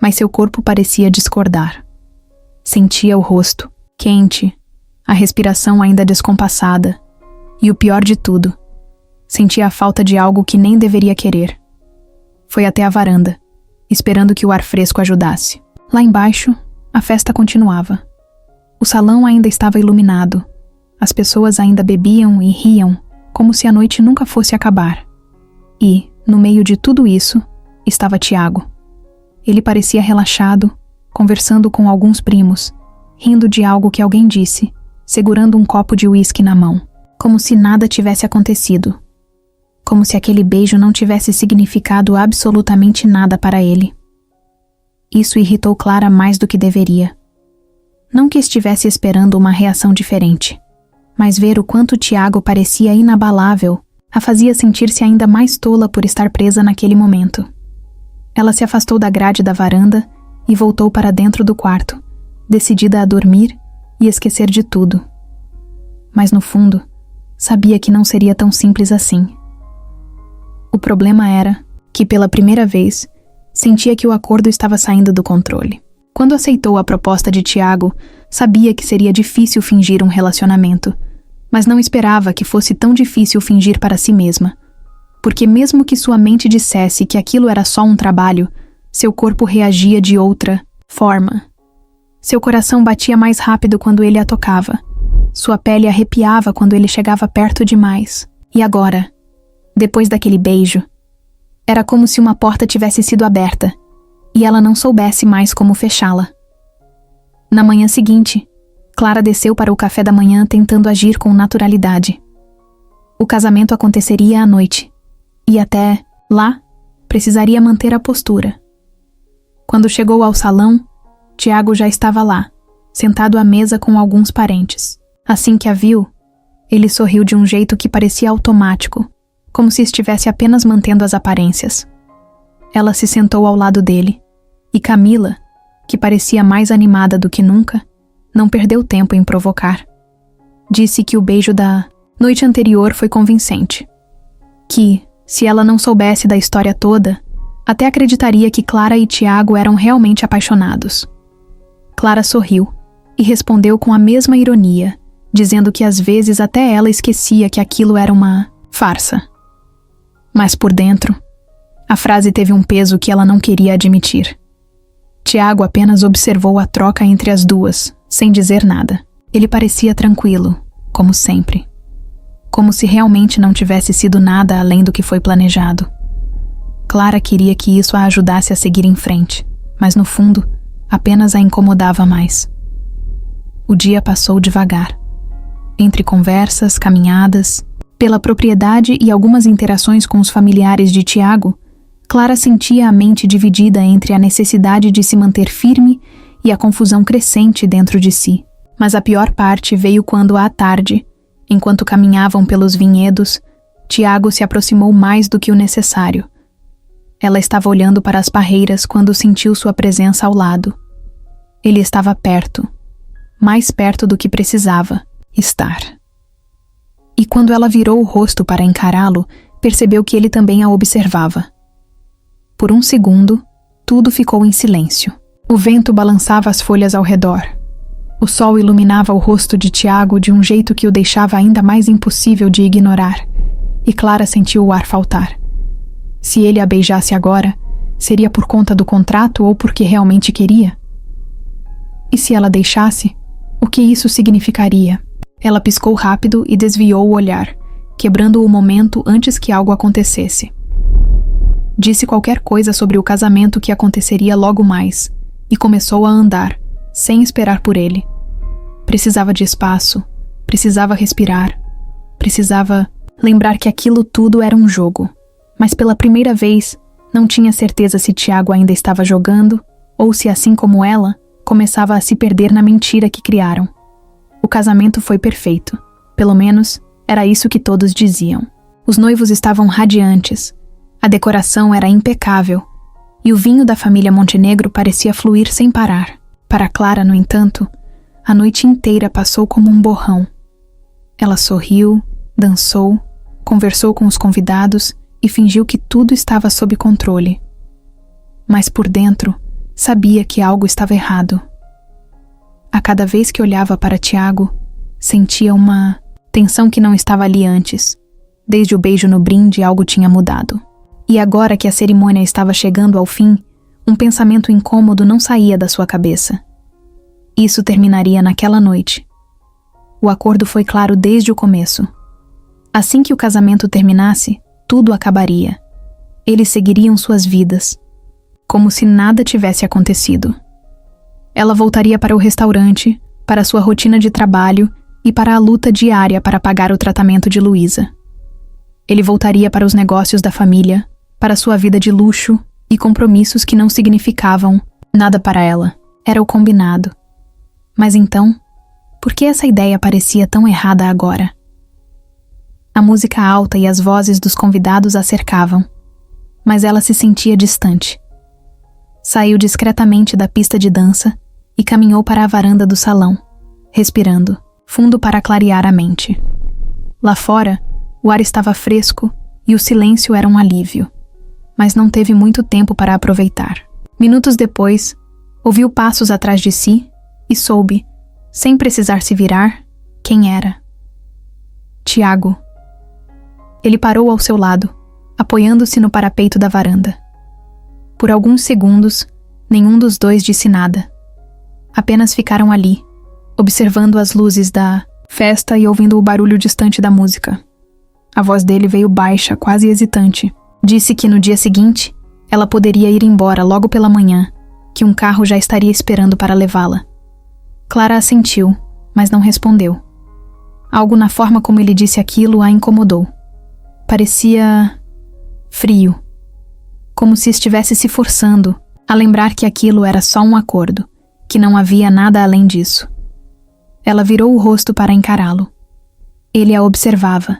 Mas seu corpo parecia discordar. Sentia o rosto, quente, a respiração ainda descompassada, e o pior de tudo, sentia a falta de algo que nem deveria querer. Foi até a varanda, esperando que o ar fresco ajudasse. Lá embaixo, a festa continuava. O salão ainda estava iluminado. As pessoas ainda bebiam e riam, como se a noite nunca fosse acabar. E, no meio de tudo isso, estava Tiago. Ele parecia relaxado, conversando com alguns primos, rindo de algo que alguém disse, segurando um copo de uísque na mão, como se nada tivesse acontecido. Como se aquele beijo não tivesse significado absolutamente nada para ele. Isso irritou Clara mais do que deveria. Não que estivesse esperando uma reação diferente, mas ver o quanto Tiago parecia inabalável a fazia sentir-se ainda mais tola por estar presa naquele momento. Ela se afastou da grade da varanda e voltou para dentro do quarto, decidida a dormir e esquecer de tudo. Mas no fundo, sabia que não seria tão simples assim. O problema era que, pela primeira vez, sentia que o acordo estava saindo do controle. Quando aceitou a proposta de Tiago, sabia que seria difícil fingir um relacionamento, mas não esperava que fosse tão difícil fingir para si mesma. Porque mesmo que sua mente dissesse que aquilo era só um trabalho, seu corpo reagia de outra forma. Seu coração batia mais rápido quando ele a tocava. Sua pele arrepiava quando ele chegava perto demais. E agora, depois daquele beijo, era como se uma porta tivesse sido aberta e ela não soubesse mais como fechá-la. Na manhã seguinte, Clara desceu para o café da manhã tentando agir com naturalidade. O casamento aconteceria à noite, e até lá, precisaria manter a postura. Quando chegou ao salão, Tiago já estava lá, sentado à mesa com alguns parentes. Assim que a viu, ele sorriu de um jeito que parecia automático, como se estivesse apenas mantendo as aparências. Ela se sentou ao lado dele, e Camila, que parecia mais animada do que nunca, não perdeu tempo em provocar. Disse que o beijo da noite anterior foi convincente. Que, se ela não soubesse da história toda, até acreditaria que Clara e Tiago eram realmente apaixonados. Clara sorriu e respondeu com a mesma ironia, dizendo que às vezes até ela esquecia que aquilo era uma farsa. Mas por dentro, a frase teve um peso que ela não queria admitir. Tiago apenas observou a troca entre as duas, sem dizer nada. Ele parecia tranquilo, como sempre. Como se realmente não tivesse sido nada além do que foi planejado. Clara queria que isso a ajudasse a seguir em frente, mas no fundo, apenas a incomodava mais. O dia passou devagar. Entre conversas, caminhadas, pela propriedade e algumas interações com os familiares de Tiago, Clara sentia a mente dividida entre a necessidade de se manter firme e a confusão crescente dentro de si. Mas a pior parte veio quando, à tarde, enquanto caminhavam pelos vinhedos, Tiago se aproximou mais do que o necessário. Ela estava olhando para as parreiras quando sentiu sua presença ao lado. Ele estava perto, mais perto do que precisava estar. E quando ela virou o rosto para encará-lo, percebeu que ele também a observava. Por um segundo, tudo ficou em silêncio. O vento balançava as folhas ao redor. O sol iluminava o rosto de Tiago de um jeito que o deixava ainda mais impossível de ignorar, e Clara sentiu o ar faltar. Se ele a beijasse agora, seria por conta do contrato ou porque realmente queria? E se ela deixasse, o que isso significaria? Ela piscou rápido e desviou o olhar, quebrando o momento antes que algo acontecesse. Disse qualquer coisa sobre o casamento que aconteceria logo mais, e começou a andar, sem esperar por ele. Precisava de espaço, precisava respirar, precisava lembrar que aquilo tudo era um jogo. Mas pela primeira vez, não tinha certeza se Tiago ainda estava jogando, ou se, assim como ela, começava a se perder na mentira que criaram. O casamento foi perfeito. Pelo menos, era isso que todos diziam. Os noivos estavam radiantes. A decoração era impecável. E o vinho da família Montenegro parecia fluir sem parar. Para Clara, no entanto, a noite inteira passou como um borrão. Ela sorriu, dançou, conversou com os convidados e fingiu que tudo estava sob controle. Mas por dentro, sabia que algo estava errado. A cada vez que olhava para Tiago, sentia uma tensão que não estava ali antes. Desde o beijo no brinde, algo tinha mudado. E agora que a cerimônia estava chegando ao fim, um pensamento incômodo não saía da sua cabeça. Isso terminaria naquela noite. O acordo foi claro desde o começo. Assim que o casamento terminasse, tudo acabaria. Eles seguiriam suas vidas, como se nada tivesse acontecido. Ela voltaria para o restaurante, para sua rotina de trabalho e para a luta diária para pagar o tratamento de Luísa. Ele voltaria para os negócios da família, para sua vida de luxo e compromissos que não significavam nada para ela. Era o combinado. Mas então, por que essa ideia parecia tão errada agora? A música alta e as vozes dos convidados a cercavam, mas ela se sentia distante. Saiu discretamente da pista de dança e caminhou para a varanda do salão, respirando fundo para clarear a mente. Lá fora, o ar estava fresco e o silêncio era um alívio, mas não teve muito tempo para aproveitar. Minutos depois, ouviu passos atrás de si e soube, sem precisar se virar, quem era. Tiago. Ele parou ao seu lado, apoiando-se no parapeito da varanda. Por alguns segundos, nenhum dos dois disse nada. Apenas ficaram ali, observando as luzes da festa e ouvindo o barulho distante da música. A voz dele veio baixa, quase hesitante. Disse que no dia seguinte, ela poderia ir embora logo pela manhã, que um carro já estaria esperando para levá-la. Clara assentiu, mas não respondeu. Algo na forma como ele disse aquilo a incomodou. Parecia frio, como se estivesse se forçando a lembrar que aquilo era só um acordo, que não havia nada além disso. Ela virou o rosto para encará-lo. Ele a observava,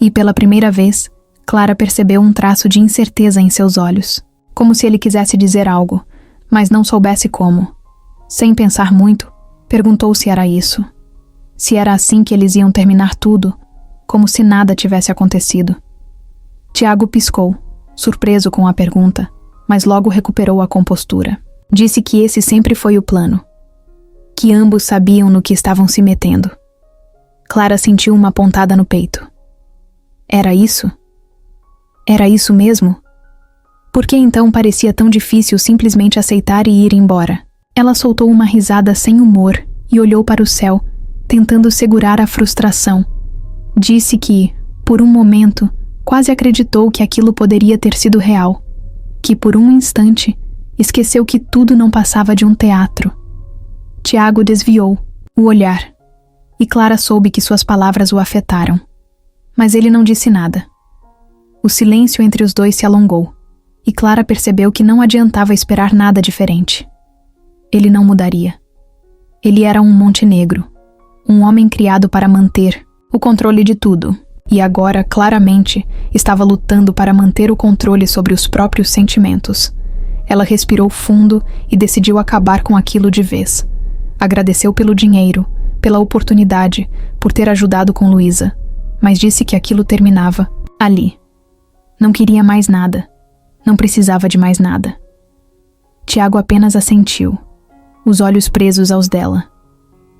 e pela primeira vez, Clara percebeu um traço de incerteza em seus olhos, como se ele quisesse dizer algo, mas não soubesse como. Sem pensar muito, perguntou se era isso. Se era assim que eles iam terminar tudo, como se nada tivesse acontecido. Tiago piscou, surpreso com a pergunta, mas logo recuperou a compostura. Disse que esse sempre foi o plano, que ambos sabiam no que estavam se metendo. Clara sentiu uma pontada no peito. Era isso? Era isso mesmo? Por que então parecia tão difícil simplesmente aceitar e ir embora? Ela soltou uma risada sem humor e olhou para o céu, tentando segurar a frustração. Disse que, por um momento, quase acreditou que aquilo poderia ter sido real, que por um instante esqueceu que tudo não passava de um teatro. Tiago desviou o olhar, e Clara soube que suas palavras o afetaram. Mas ele não disse nada. O silêncio entre os dois se alongou, e Clara percebeu que não adiantava esperar nada diferente. Ele não mudaria. Ele era um Montenegro, um homem criado para manter o controle de tudo, e agora, claramente, estava lutando para manter o controle sobre os próprios sentimentos. Ela respirou fundo e decidiu acabar com aquilo de vez. Agradeceu pelo dinheiro, pela oportunidade, por ter ajudado com Luísa, mas disse que aquilo terminava ali. Não queria mais nada. Não precisava de mais nada. Tiago apenas assentiu, os olhos presos aos dela.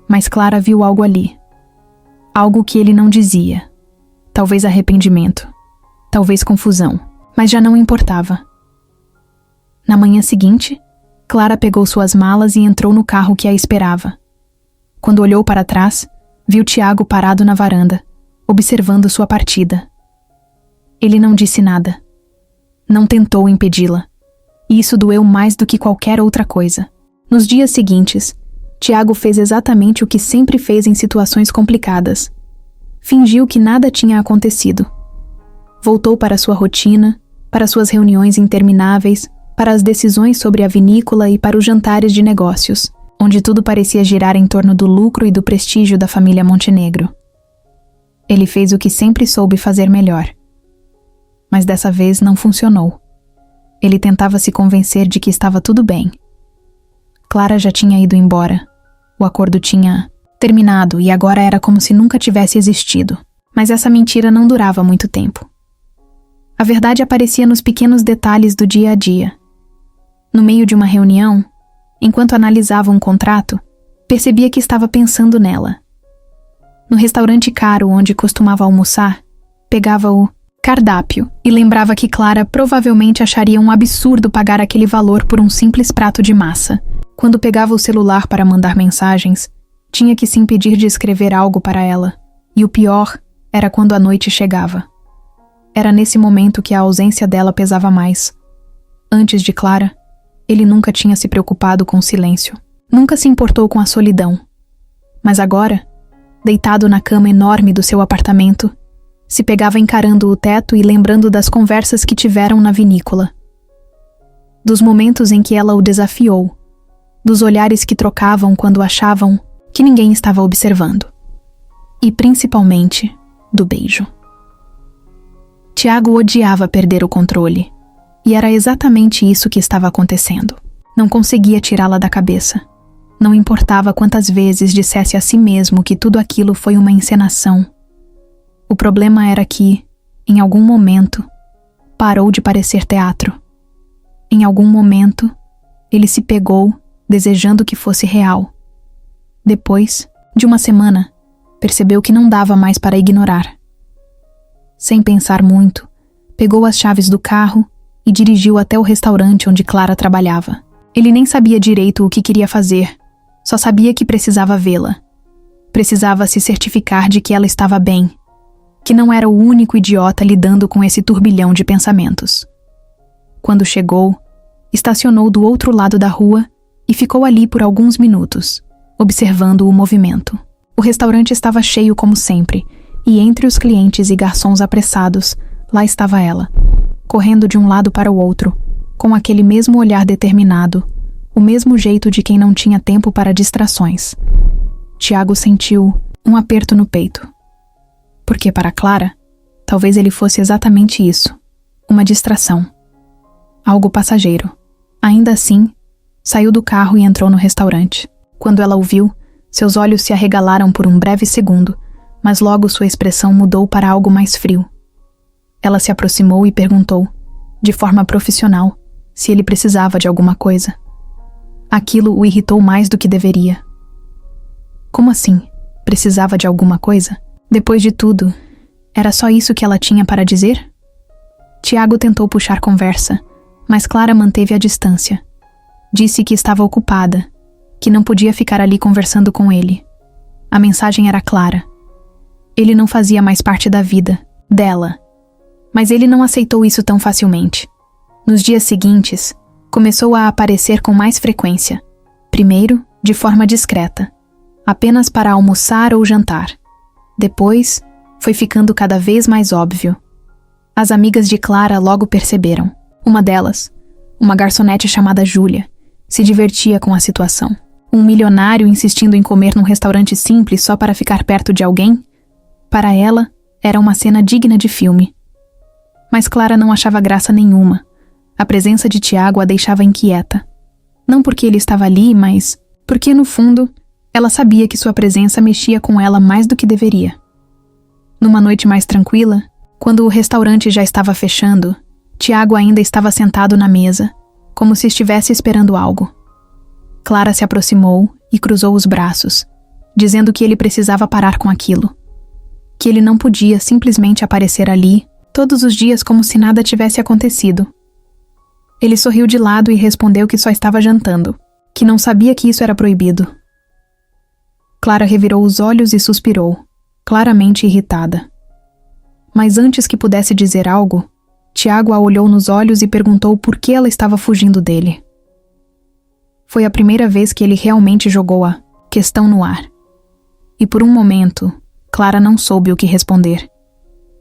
Mas Clara viu algo ali. Algo que ele não dizia. Talvez arrependimento. Talvez confusão. Mas já não importava. Na manhã seguinte, Clara pegou suas malas e entrou no carro que a esperava. Quando olhou para trás, viu Tiago parado na varanda, observando sua partida. Ele não disse nada. Não tentou impedi-la. E isso doeu mais do que qualquer outra coisa. Nos dias seguintes, Tiago fez exatamente o que sempre fez em situações complicadas. Fingiu que nada tinha acontecido. Voltou para sua rotina, para suas reuniões intermináveis, para as decisões sobre a vinícola e para os jantares de negócios. onde tudo parecia girar em torno do lucro e do prestígio da família Montenegro. Ele fez o que sempre soube fazer melhor. Mas dessa vez não funcionou. Ele tentava se convencer de que estava tudo bem. Clara já tinha ido embora. O acordo tinha terminado e agora era como se nunca tivesse existido. Mas essa mentira não durava muito tempo. A verdade aparecia nos pequenos detalhes do dia a dia. No meio de uma reunião, enquanto analisava um contrato, percebia que estava pensando nela. No restaurante caro onde costumava almoçar, pegava o cardápio e lembrava que Clara provavelmente acharia um absurdo pagar aquele valor por um simples prato de massa. Quando pegava o celular para mandar mensagens, tinha que se impedir de escrever algo para ela. E o pior era quando a noite chegava. Era nesse momento que a ausência dela pesava mais. Antes de Clara, ele nunca tinha se preocupado com o silêncio. Nunca se importou com a solidão. Mas agora, deitado na cama enorme do seu apartamento, se pegava encarando o teto e lembrando das conversas que tiveram na vinícola. Dos momentos em que ela o desafiou. Dos olhares que trocavam quando achavam que ninguém estava observando. E principalmente, do beijo. Tiago odiava perder o controle. E era exatamente isso que estava acontecendo. Não conseguia tirá-la da cabeça. Não importava quantas vezes dissesse a si mesmo que tudo aquilo foi uma encenação. O problema era que, em algum momento, parou de parecer teatro. Em algum momento, ele se pegou, desejando que fosse real. Depois, de uma semana, percebeu que não dava mais para ignorar. Sem pensar muito, pegou as chaves do carro e dirigiu até o restaurante onde Clara trabalhava. Ele nem sabia direito o que queria fazer, só sabia que precisava vê-la. Precisava se certificar de que ela estava bem, que não era o único idiota lidando com esse turbilhão de pensamentos. Quando chegou, estacionou do outro lado da rua e ficou ali por alguns minutos, observando o movimento. O restaurante estava cheio como sempre, e entre os clientes e garçons apressados, lá estava ela, correndo de um lado para o outro, com aquele mesmo olhar determinado, o mesmo jeito de quem não tinha tempo para distrações. Tiago sentiu um aperto no peito. Porque para Clara, talvez ele fosse exatamente isso, uma distração. Algo passageiro. Ainda assim, saiu do carro e entrou no restaurante. Quando ela o viu, seus olhos se arregalaram por um breve segundo, mas logo sua expressão mudou para algo mais frio. Ela se aproximou e perguntou, de forma profissional, se ele precisava de alguma coisa. Aquilo o irritou mais do que deveria. Como assim? Precisava de alguma coisa? Depois de tudo, era só isso que ela tinha para dizer? Tiago tentou puxar conversa, mas Clara manteve a distância. Disse que estava ocupada, que não podia ficar ali conversando com ele. A mensagem era clara. Ele não fazia mais parte da vida dela. Mas ele não aceitou isso tão facilmente. Nos dias seguintes, começou a aparecer com mais frequência. Primeiro, de forma discreta, apenas para almoçar ou jantar. Depois, foi ficando cada vez mais óbvio. As amigas de Clara logo perceberam. Uma delas, uma garçonete chamada Júlia, se divertia com a situação. Um milionário insistindo em comer num restaurante simples só para ficar perto de alguém? Para ela, era uma cena digna de filme. Mas Clara não achava graça nenhuma. A presença de Tiago a deixava inquieta. Não porque ele estava ali, mas porque, no fundo, ela sabia que sua presença mexia com ela mais do que deveria. Numa noite mais tranquila, quando o restaurante já estava fechando, Tiago ainda estava sentado na mesa, como se estivesse esperando algo. Clara se aproximou e cruzou os braços, dizendo que ele precisava parar com aquilo. Que ele não podia simplesmente aparecer ali, todos os dias como se nada tivesse acontecido. Ele sorriu de lado e respondeu que só estava jantando, que não sabia que isso era proibido. Clara revirou os olhos e suspirou, claramente irritada. Mas antes que pudesse dizer algo, Tiago a olhou nos olhos e perguntou por que ela estava fugindo dele. Foi a primeira vez que ele realmente jogou a questão no ar. E por um momento, Clara não soube o que responder.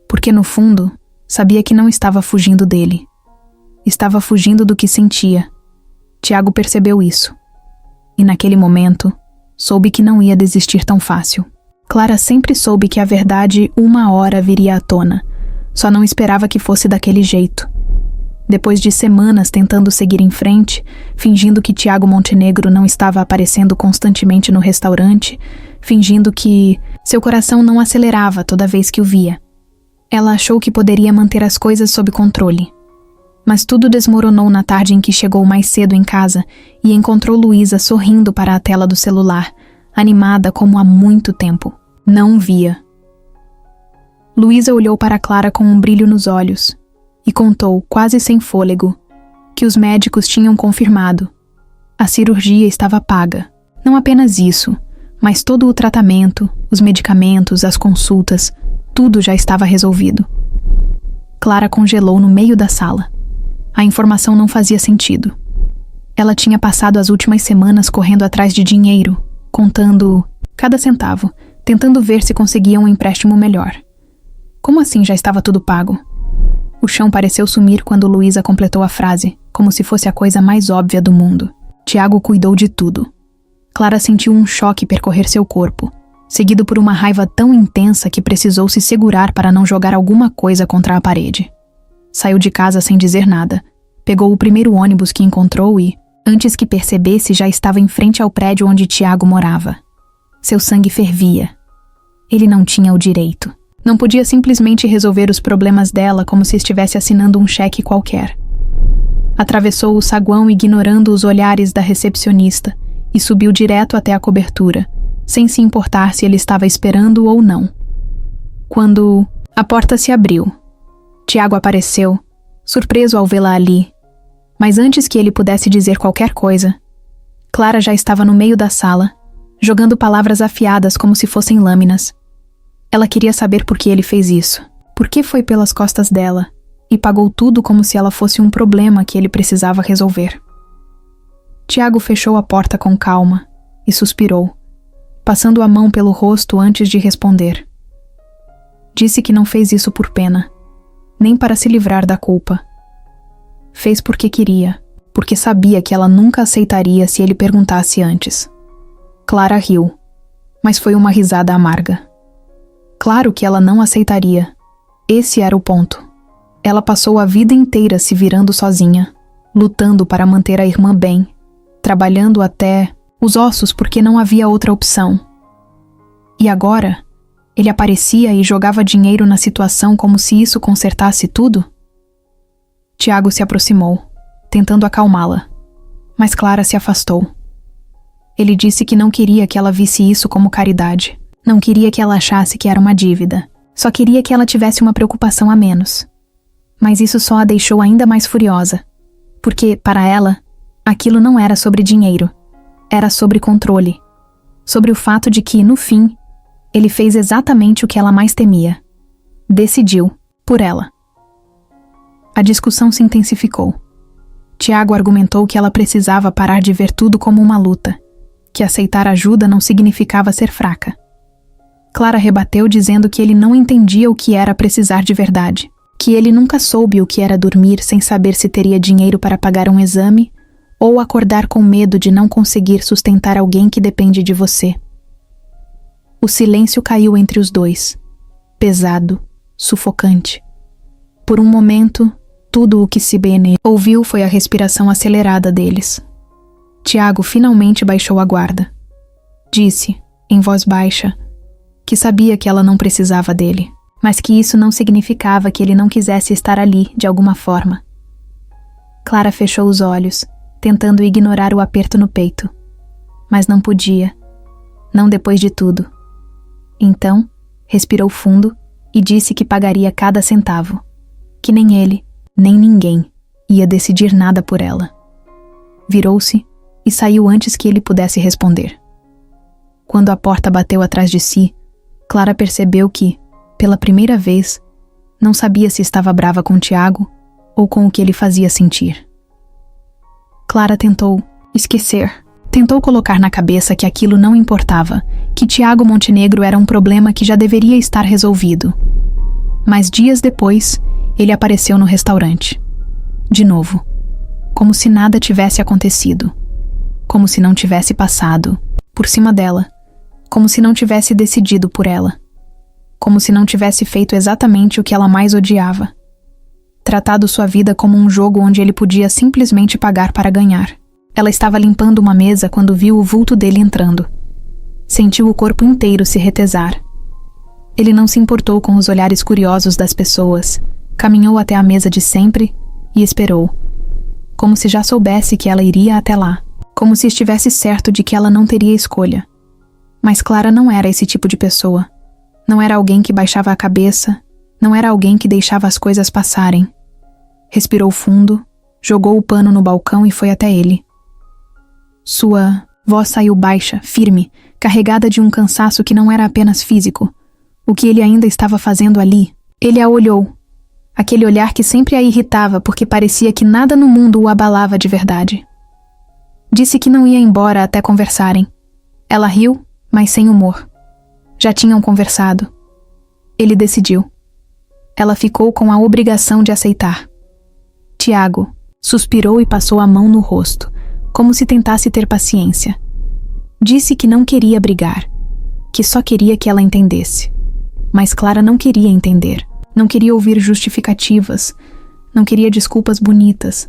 Porque no fundo, sabia que não estava fugindo dele. Estava fugindo do que sentia. Tiago percebeu isso. e naquele momento, soube que não ia desistir tão fácil. Clara sempre soube que a verdade uma hora viria à tona, só não esperava que fosse daquele jeito. Depois de semanas tentando seguir em frente, fingindo que Tiago Montenegro não estava aparecendo constantemente no restaurante, fingindo que seu coração não acelerava toda vez que o via, ela achou que poderia manter as coisas sob controle. Mas tudo desmoronou na tarde em que chegou mais cedo em casa e encontrou Luísa sorrindo para a tela do celular, animada como há muito tempo. Não via. Luísa olhou para Clara com um brilho nos olhos e contou, quase sem fôlego, que os médicos tinham confirmado. A cirurgia estava paga. Não apenas isso, mas todo o tratamento, os medicamentos, as consultas, tudo já estava resolvido. Clara congelou no meio da sala. A informação não fazia sentido. Ela tinha passado as últimas semanas correndo atrás de dinheiro, contando cada centavo, tentando ver se conseguia um empréstimo melhor. Como assim já estava tudo pago? O chão pareceu sumir quando Luísa completou a frase, como se fosse a coisa mais óbvia do mundo. Tiago cuidou de tudo. Clara sentiu um choque percorrer seu corpo, seguido por uma raiva tão intensa que precisou se segurar para não jogar alguma coisa contra a parede. Saiu de casa sem dizer nada, pegou o primeiro ônibus que encontrou e, antes que percebesse, já estava em frente ao prédio onde Tiago morava. Seu sangue fervia. Ele não tinha o direito. Não podia simplesmente resolver os problemas dela como se estivesse assinando um cheque qualquer. Atravessou o saguão ignorando os olhares da recepcionista e subiu direto até a cobertura, sem se importar se ele estava esperando ou não. Quando a porta se abriu, Tiago apareceu, surpreso ao vê-la ali. Mas antes que ele pudesse dizer qualquer coisa, Clara já estava no meio da sala, jogando palavras afiadas como se fossem lâminas. Ela queria saber por que ele fez isso, por que foi pelas costas dela, e pagou tudo como se ela fosse um problema que ele precisava resolver. Tiago fechou a porta com calma e suspirou, passando a mão pelo rosto antes de responder. Disse que não fez isso por pena, nem para se livrar da culpa. Fez porque queria, porque sabia que ela nunca aceitaria se ele perguntasse antes. Clara riu, mas foi uma risada amarga. Claro que ela não aceitaria. Esse era o ponto. Ela passou a vida inteira se virando sozinha, lutando para manter a irmã bem, trabalhando até os ossos porque não havia outra opção. E agora, ele aparecia e jogava dinheiro na situação como se isso consertasse tudo? Tiago se aproximou, tentando acalmá-la, mas Clara se afastou. Ele disse que não queria que ela visse isso como caridade, não queria que ela achasse que era uma dívida, só queria que ela tivesse uma preocupação a menos. Mas isso só a deixou ainda mais furiosa, porque, para ela, aquilo não era sobre dinheiro, era sobre controle, sobre o fato de que, no fim, ele fez exatamente o que ela mais temia. Decidiu, por ela. A discussão se intensificou. Tiago argumentou que ela precisava parar de ver tudo como uma luta, que aceitar ajuda não significava ser fraca. Clara rebateu dizendo que ele não entendia o que era precisar de verdade, que ele nunca soube o que era dormir sem saber se teria dinheiro para pagar um exame ou acordar com medo de não conseguir sustentar alguém que depende de você. O silêncio caiu entre os dois, pesado, sufocante. Por um momento, tudo o que Sibene ouviu foi a respiração acelerada deles. Tiago finalmente baixou a guarda. Disse, em voz baixa, que sabia que ela não precisava dele, mas que isso não significava que ele não quisesse estar ali, de alguma forma. Clara fechou os olhos, tentando ignorar o aperto no peito. Mas não podia. Não depois de tudo. Então, respirou fundo e disse que pagaria cada centavo. Que nem ele, nem ninguém, ia decidir nada por ela. Virou-se e saiu antes que ele pudesse responder. Quando a porta bateu atrás de si, Clara percebeu que, pela primeira vez, não sabia se estava brava com Tiago ou com o que ele fazia sentir. Clara tentou esquecer, tentou colocar na cabeça que aquilo não importava, que Tiago Montenegro era um problema que já deveria estar resolvido. Mas dias depois, ele apareceu no restaurante. De novo, como se nada tivesse acontecido. como se não tivesse passado por cima dela, como se não tivesse decidido por ela, como se não tivesse feito exatamente o que ela mais odiava. Tratado sua vida como um jogo onde ele podia simplesmente pagar para ganhar. Ela estava limpando uma mesa quando viu o vulto dele entrando. Sentiu o corpo inteiro se retesar. Ele não se importou com os olhares curiosos das pessoas, caminhou até a mesa de sempre e esperou, como se já soubesse que ela iria até lá, como se estivesse certo de que ela não teria escolha. Mas Clara não era esse tipo de pessoa. Não era alguém que baixava a cabeça, não era alguém que deixava as coisas passarem. Respirou fundo, jogou o pano no balcão e foi até ele. Sua voz saiu baixa, firme, carregada de um cansaço que não era apenas físico. O que ele ainda estava fazendo ali? Ele a olhou. Aquele olhar que sempre a irritava porque parecia que nada no mundo o abalava de verdade. Disse que não ia embora até conversarem. Ela riu, mas sem humor. Já tinham conversado. Ele decidiu. Ela ficou com a obrigação de aceitar. Tiago suspirou e passou a mão no rosto, como se tentasse ter paciência. Disse que não queria brigar, que só queria que ela entendesse. Mas Clara não queria entender. Não queria ouvir justificativas. Não queria desculpas bonitas.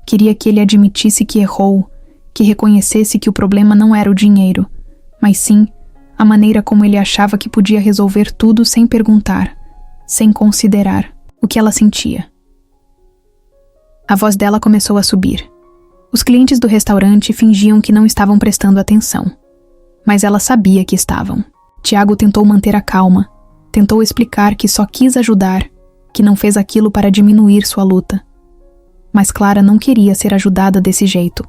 Queria que ele admitisse que errou, que reconhecesse que o problema não era o dinheiro, mas sim a maneira como ele achava que podia resolver tudo sem perguntar, sem considerar o que ela sentia. A voz dela começou a subir. Os clientes do restaurante fingiam que não estavam prestando atenção, mas ela sabia que estavam. Tiago tentou manter a calma, tentou explicar que só quis ajudar, que não fez aquilo para diminuir sua luta. Mas Clara não queria ser ajudada desse jeito.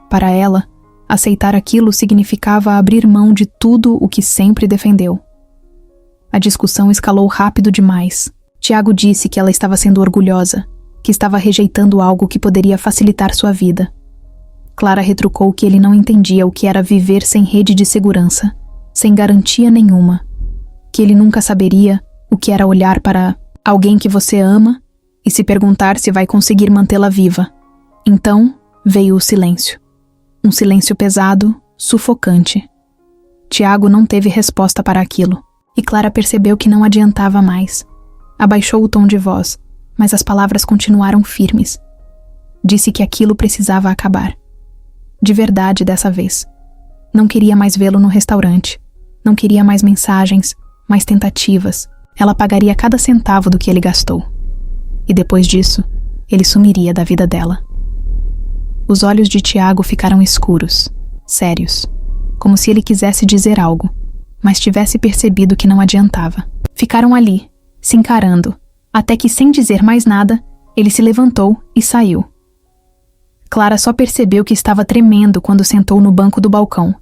Para ela, aceitar aquilo significava abrir mão de tudo o que sempre defendeu. A discussão escalou rápido demais. Tiago disse que ela estava sendo orgulhosa, que estava rejeitando algo que poderia facilitar sua vida. Clara retrucou que ele não entendia o que era viver sem rede de segurança, sem garantia nenhuma, que ele nunca saberia o que era olhar para alguém que você ama e se perguntar se vai conseguir mantê-la viva. Então veio o silêncio. Um silêncio pesado, sufocante. Tiago não teve resposta para aquilo, e Clara percebeu que não adiantava mais. Abaixou o tom de voz, mas as palavras continuaram firmes. Disse que aquilo precisava acabar. De verdade dessa vez. Não queria mais vê-lo no restaurante. Não queria mais mensagens, mais tentativas. Ela pagaria cada centavo do que ele gastou. E depois disso, ele sumiria da vida dela. Os olhos de Tiago ficaram escuros, sérios, como se ele quisesse dizer algo, mas tivesse percebido que não adiantava. Ficaram ali, se encarando, até que, sem dizer mais nada, ele se levantou e saiu. Clara só percebeu que estava tremendo quando sentou no banco do balcão,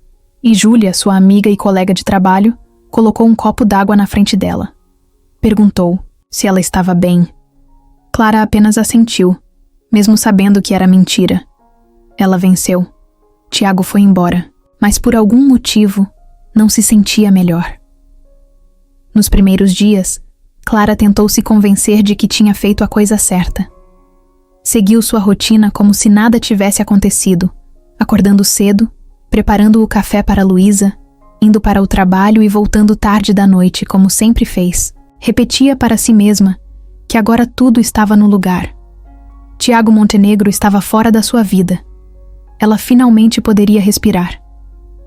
e Júlia, sua amiga e colega de trabalho, colocou um copo d'água na frente dela. Perguntou se ela estava bem. Clara apenas assentiu, mesmo sabendo que era mentira. Ela venceu. Tiago foi embora, mas por algum motivo não se sentia melhor. Nos primeiros dias, Clara tentou se convencer de que tinha feito a coisa certa. Seguiu sua rotina como se nada tivesse acontecido, acordando cedo, preparando o café para Luísa, indo para o trabalho e voltando tarde da noite, como sempre fez. Repetia para si mesma que agora tudo estava no lugar. Tiago Montenegro estava fora da sua vida. Ela finalmente poderia respirar,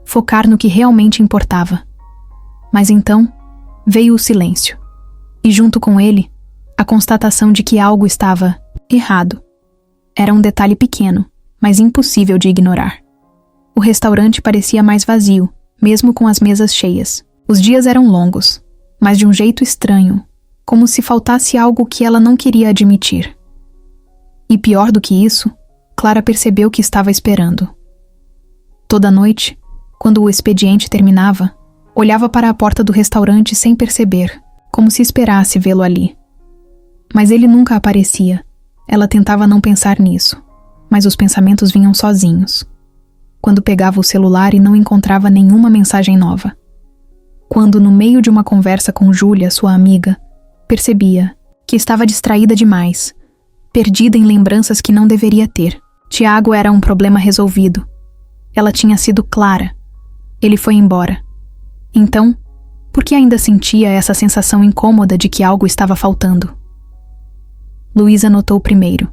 focar no que realmente importava. Mas então, veio o silêncio. E junto com ele, a constatação de que algo estava errado. Era um detalhe pequeno, mas impossível de ignorar. O restaurante parecia mais vazio, mesmo com as mesas cheias. Os dias eram longos, mas de um jeito estranho, como se faltasse algo que ela não queria admitir. E pior do que isso, Clara percebeu que estava esperando. Toda noite, quando o expediente terminava, olhava para a porta do restaurante sem perceber, como se esperasse vê-lo ali. Mas ele nunca aparecia. Ela tentava não pensar nisso, mas os pensamentos vinham sozinhos. Quando pegava o celular e não encontrava nenhuma mensagem nova. Quando, no meio de uma conversa com Júlia, sua amiga, percebia que estava distraída demais, perdida em lembranças que não deveria ter. Tiago era um problema resolvido. Ela tinha sido Clara. Ele foi embora. Então, por que ainda sentia essa sensação incômoda de que algo estava faltando? Luísa notou primeiro.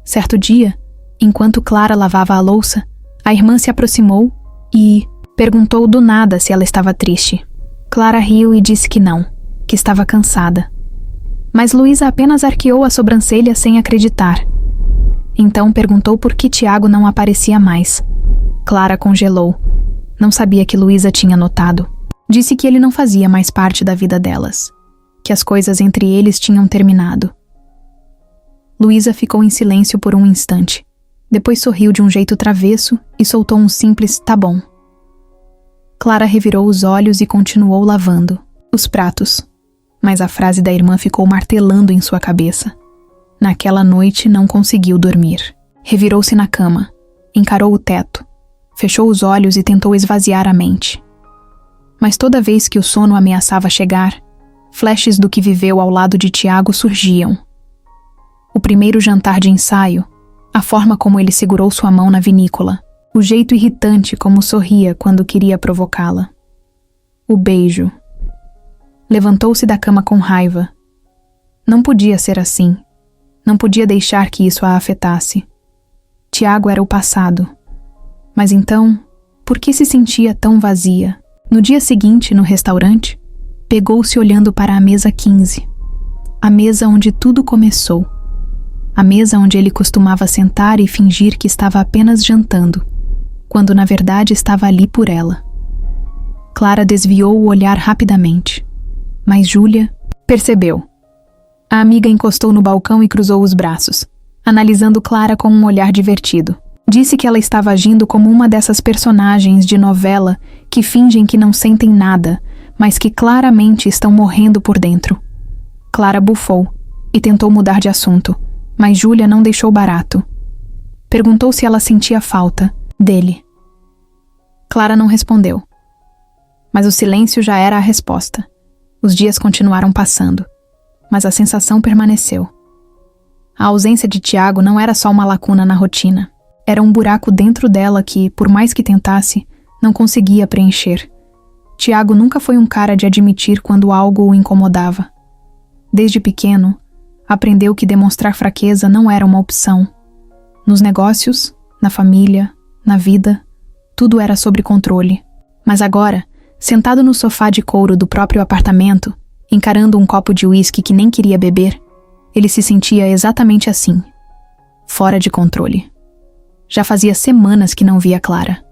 Certo dia, enquanto Clara lavava a louça, a irmã se aproximou e perguntou do nada se ela estava triste. Clara riu e disse que não, que estava cansada. Mas Luísa apenas arqueou a sobrancelha sem acreditar. Então perguntou por que Tiago não aparecia mais. Clara congelou. Não sabia que Luísa tinha notado. Disse que ele não fazia mais parte da vida delas, que as coisas entre eles tinham terminado. Luísa ficou em silêncio por um instante. Depois sorriu de um jeito travesso e soltou um simples "tá bom". Clara revirou os olhos e continuou lavando os pratos. Mas a frase da irmã ficou martelando em sua cabeça. Naquela noite não conseguiu dormir. Revirou-se na cama, encarou o teto, fechou os olhos e tentou esvaziar a mente. Mas toda vez que o sono ameaçava chegar, flashes do que viveu ao lado de Tiago surgiam. O primeiro jantar de ensaio, a forma como ele segurou sua mão na vinícola, o jeito irritante como sorria quando queria provocá-la. O beijo. Levantou-se da cama com raiva. Não podia ser assim. Não podia deixar que isso a afetasse. Tiago era o passado. Mas então, por que se sentia tão vazia? No dia seguinte, no restaurante, pegou-se olhando para a mesa 15. A mesa onde tudo começou. A mesa onde ele costumava sentar e fingir que estava apenas jantando, quando na verdade estava ali por ela. Clara desviou o olhar rapidamente, mas Júlia percebeu. A amiga encostou no balcão e cruzou os braços, analisando Clara com um olhar divertido. Disse que ela estava agindo como uma dessas personagens de novela que fingem que não sentem nada, mas que claramente estão morrendo por dentro. Clara bufou e tentou mudar de assunto, mas Júlia não deixou barato. Perguntou se ela sentia falta dele. Clara não respondeu. Mas o silêncio já era a resposta. Os dias continuaram passando, mas a sensação permaneceu. A ausência de Tiago não era só uma lacuna na rotina. Era um buraco dentro dela que, por mais que tentasse, não conseguia preencher. Tiago nunca foi um cara de admitir quando algo o incomodava. Desde pequeno, aprendeu que demonstrar fraqueza não era uma opção. Nos negócios, na família, na vida, tudo era sob controle. Mas agora, sentado no sofá de couro do próprio apartamento, encarando um copo de uísque que nem queria beber, ele se sentia exatamente assim, fora de controle. Já fazia semanas que não via Clara.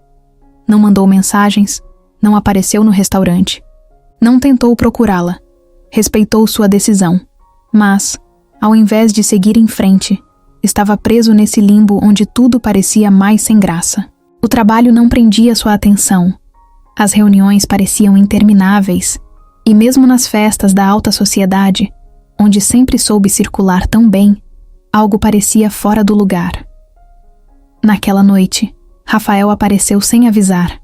Não mandou mensagens, não apareceu no restaurante. Não tentou procurá-la. Respeitou sua decisão. Mas, ao invés de seguir em frente, estava preso nesse limbo onde tudo parecia mais sem graça. O trabalho não prendia sua atenção. As reuniões pareciam intermináveis. E mesmo nas festas da alta sociedade, onde sempre soube circular tão bem, algo parecia fora do lugar. Naquela noite, Rafael apareceu sem avisar.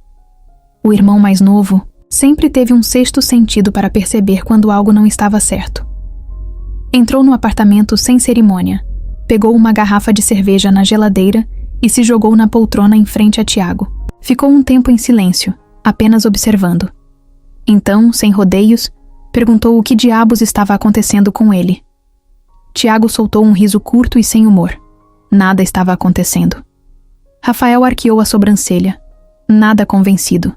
O irmão mais novo sempre teve um sexto sentido para perceber quando algo não estava certo. Entrou no apartamento sem cerimônia, pegou uma garrafa de cerveja na geladeira e se jogou na poltrona em frente a Tiago. Ficou um tempo em silêncio, apenas observando. Então, sem rodeios, perguntou o que diabos estava acontecendo com ele. Tiago soltou um riso curto e sem humor. Nada estava acontecendo. Rafael arqueou a sobrancelha, nada convencido.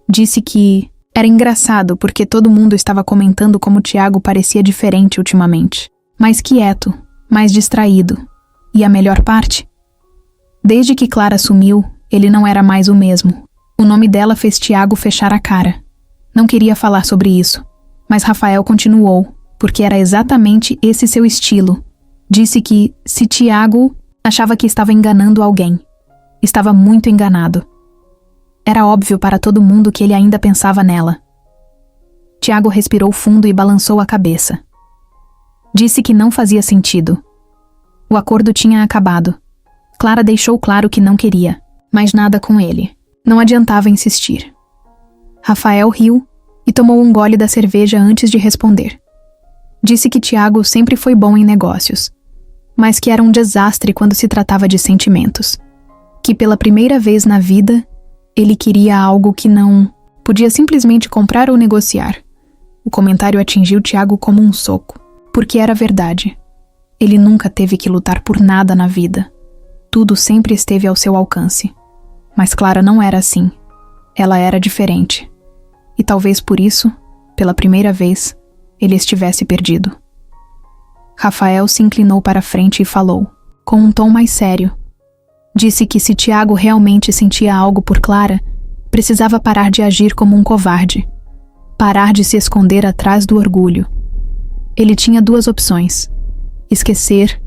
Disse que era engraçado porque todo mundo estava comentando como Tiago parecia diferente ultimamente. Mais quieto, mais distraído. E a melhor parte? Desde que Clara sumiu, ele não era mais o mesmo. O nome dela fez Tiago fechar a cara. Não queria falar sobre isso, mas Rafael continuou, porque era exatamente esse seu estilo. Disse que, se Tiago achava que estava enganando alguém, estava muito enganado. Era óbvio para todo mundo que ele ainda pensava nela. Tiago respirou fundo e balançou a cabeça. Disse que não fazia sentido. O acordo tinha acabado. Clara deixou claro que não queria, mas nada com ele. Não adiantava insistir. Rafael riu e tomou um gole da cerveja antes de responder. Disse que Tiago sempre foi bom em negócios, mas que era um desastre quando se tratava de sentimentos. que pela primeira vez na vida, ele queria algo que não podia simplesmente comprar ou negociar. O comentário atingiu Tiago como um soco, porque era verdade. Ele nunca teve que lutar por nada na vida. Tudo sempre esteve ao seu alcance. Mas Clara não era assim. Ela era diferente. E talvez por isso, pela primeira vez, ele estivesse perdido. Rafael se inclinou para a frente e falou, com um tom mais sério. Disse que se Tiago realmente sentia algo por Clara, precisava parar de agir como um covarde. Parar de se esconder atrás do orgulho. Ele tinha duas opções: esquecer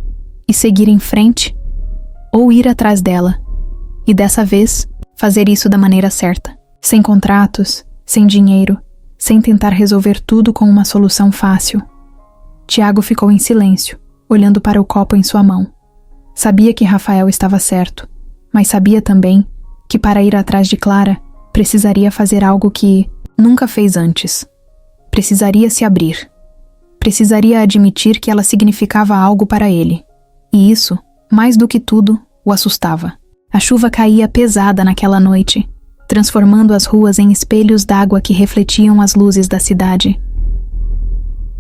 e seguir em frente, ou ir atrás dela, e dessa vez, fazer isso da maneira certa, sem contratos, sem dinheiro, sem tentar resolver tudo com uma solução fácil. Tiago ficou em silêncio, olhando para o copo em sua mão. Sabia que Rafael estava certo, mas sabia também que para ir atrás de Clara, precisaria fazer algo que nunca fez antes. Precisaria se abrir. Precisaria admitir que ela significava algo para ele. E isso, mais do que tudo, o assustava. A chuva caía pesada naquela noite, transformando as ruas em espelhos d'água que refletiam as luzes da cidade.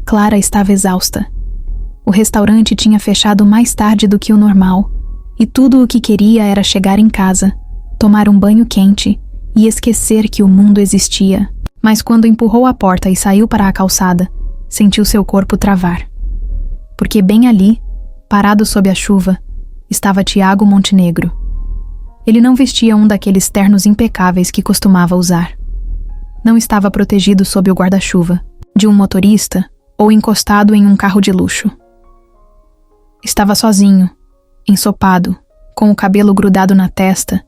Clara estava exausta. O restaurante tinha fechado mais tarde do que o normal, e tudo o que queria era chegar em casa, tomar um banho quente e esquecer que o mundo existia. Mas quando empurrou a porta e saiu para a calçada, sentiu seu corpo travar. Porque bem ali, parado sob a chuva, estava Tiago Montenegro. Ele não vestia um daqueles ternos impecáveis que costumava usar. Não estava protegido sob o guarda-chuva, de um motorista ou encostado em um carro de luxo. Estava sozinho, ensopado, com o cabelo grudado na testa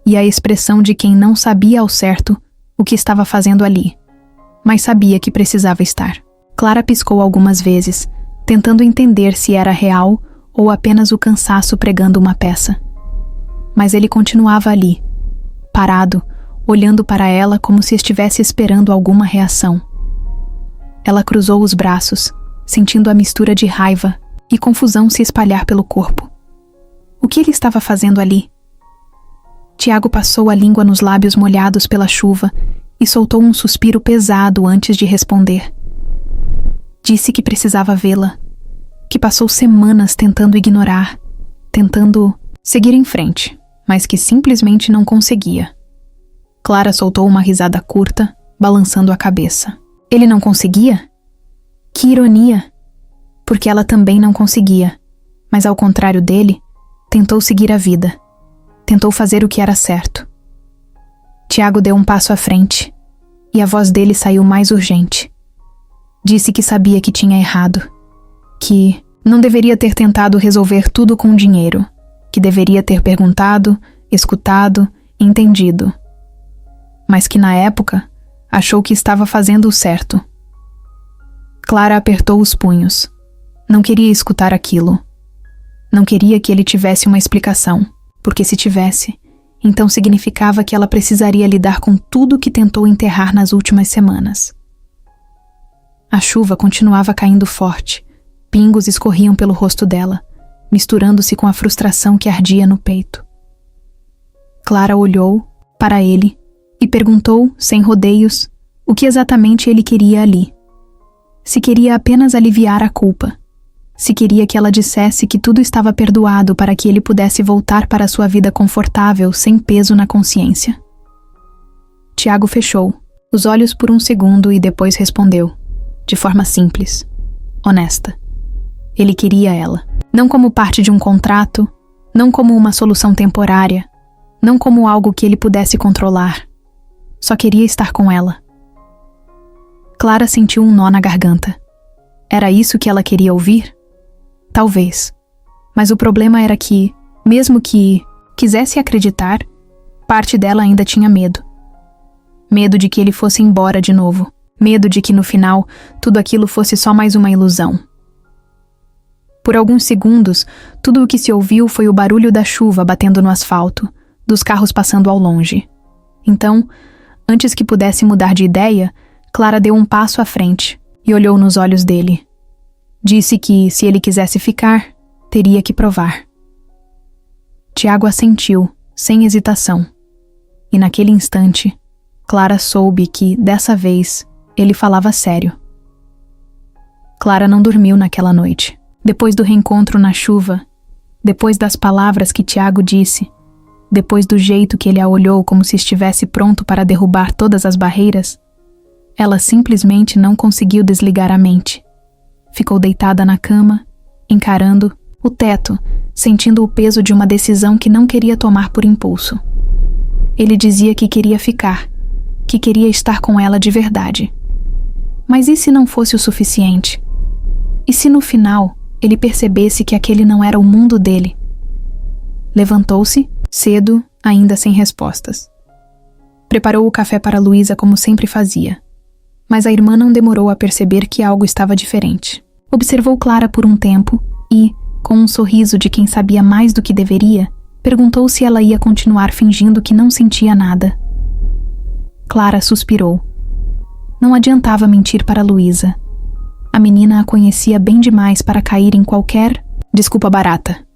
e a expressão de quem não sabia ao certo o que estava fazendo ali, mas sabia que precisava estar. Clara piscou algumas vezes, tentando entender se era real ou apenas o cansaço pregando uma peça. Mas ele continuava ali, parado, olhando para ela como se estivesse esperando alguma reação. Ela cruzou os braços, sentindo a mistura de raiva e confusão se espalhar pelo corpo. O que ele estava fazendo ali? Tiago passou a língua nos lábios molhados pela chuva e soltou um suspiro pesado antes de responder. Disse que precisava vê-la, que passou semanas tentando ignorar, tentando seguir em frente, mas que simplesmente não conseguia. Clara soltou uma risada curta, balançando a cabeça. Ele não conseguia? Que ironia! Porque ela também não conseguia, mas ao contrário dele, tentou seguir a vida. Tentou fazer o que era certo. Tiago deu um passo à frente, e a voz dele saiu mais urgente. Disse que sabia que tinha errado, que não deveria ter tentado resolver tudo com dinheiro, que deveria ter perguntado, escutado, entendido. Mas que na época, achou que estava fazendo o certo. Clara apertou os punhos. Não queria escutar aquilo. Não queria que ele tivesse uma explicação, porque se tivesse, então significava que ela precisaria lidar com tudo que tentou enterrar nas últimas semanas. A chuva continuava caindo forte, pingos escorriam pelo rosto dela, misturando-se com a frustração que ardia no peito. Clara olhou para ele e perguntou, sem rodeios, o que exatamente ele queria ali. Se queria apenas aliviar a culpa. Se queria que ela dissesse que tudo estava perdoado para que ele pudesse voltar para sua vida confortável sem peso na consciência. Tiago fechou os olhos por um segundo e depois respondeu, de forma simples, honesta. Ele queria ela, não como parte de um contrato, não como uma solução temporária, não como algo que ele pudesse controlar. Só queria estar com ela. Clara sentiu um nó na garganta. Era isso que ela queria ouvir? Talvez. Mas o problema era que, mesmo que quisesse acreditar, parte dela ainda tinha medo. Medo de que ele fosse embora de novo. Medo de que no final tudo aquilo fosse só mais uma ilusão. Por alguns segundos, tudo o que se ouviu foi o barulho da chuva batendo no asfalto, dos carros passando ao longe. Então, antes que pudesse mudar de ideia, Clara deu um passo à frente e olhou nos olhos dele. Disse que, se ele quisesse ficar, teria que provar. Tiago assentiu, sem hesitação. E naquele instante, Clara soube que, dessa vez, ele falava sério. Clara não dormiu naquela noite. Depois do reencontro na chuva, depois das palavras que Tiago disse, depois do jeito que ele a olhou como se estivesse pronto para derrubar todas as barreiras, ela simplesmente não conseguiu desligar a mente. Ficou deitada na cama, encarando o teto, sentindo o peso de uma decisão que não queria tomar por impulso. Ele dizia que queria ficar, que queria estar com ela de verdade. Mas e se não fosse o suficiente? E se no final ele percebesse que aquele não era o mundo dele? Levantou-se, cedo, ainda sem respostas. Preparou o café para Luísa como sempre fazia. Mas a irmã não demorou a perceber que algo estava diferente. Observou Clara por um tempo e, com um sorriso de quem sabia mais do que deveria, perguntou se ela ia continuar fingindo que não sentia nada. Clara suspirou. Não adiantava mentir para Luísa. A menina a conhecia bem demais para cair em qualquer desculpa barata.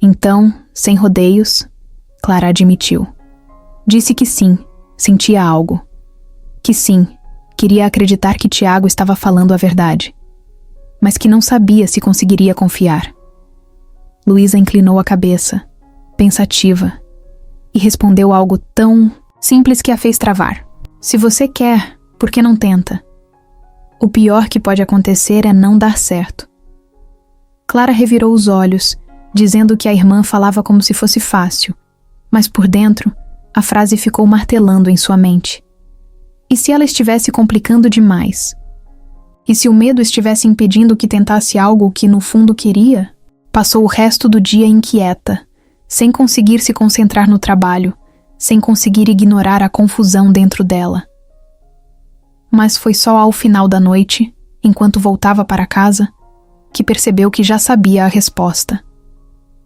Então, sem rodeios, Clara admitiu. Disse que sim, sentia algo. Que sim, queria acreditar que Tiago estava falando a verdade. Mas que não sabia se conseguiria confiar. Luísa inclinou a cabeça, pensativa, e respondeu algo tão simples que a fez travar. Se você quer, por que não tenta? O pior que pode acontecer é não dar certo. Clara revirou os olhos, dizendo que a irmã falava como se fosse fácil, mas por dentro, a frase ficou martelando em sua mente. E se ela estivesse complicando demais? E se o medo estivesse impedindo que tentasse algo que no fundo queria? Passou o resto do dia inquieta, sem conseguir se concentrar no trabalho, sem conseguir ignorar a confusão dentro dela. Mas foi só ao final da noite, enquanto voltava para casa, que percebeu que já sabia a resposta.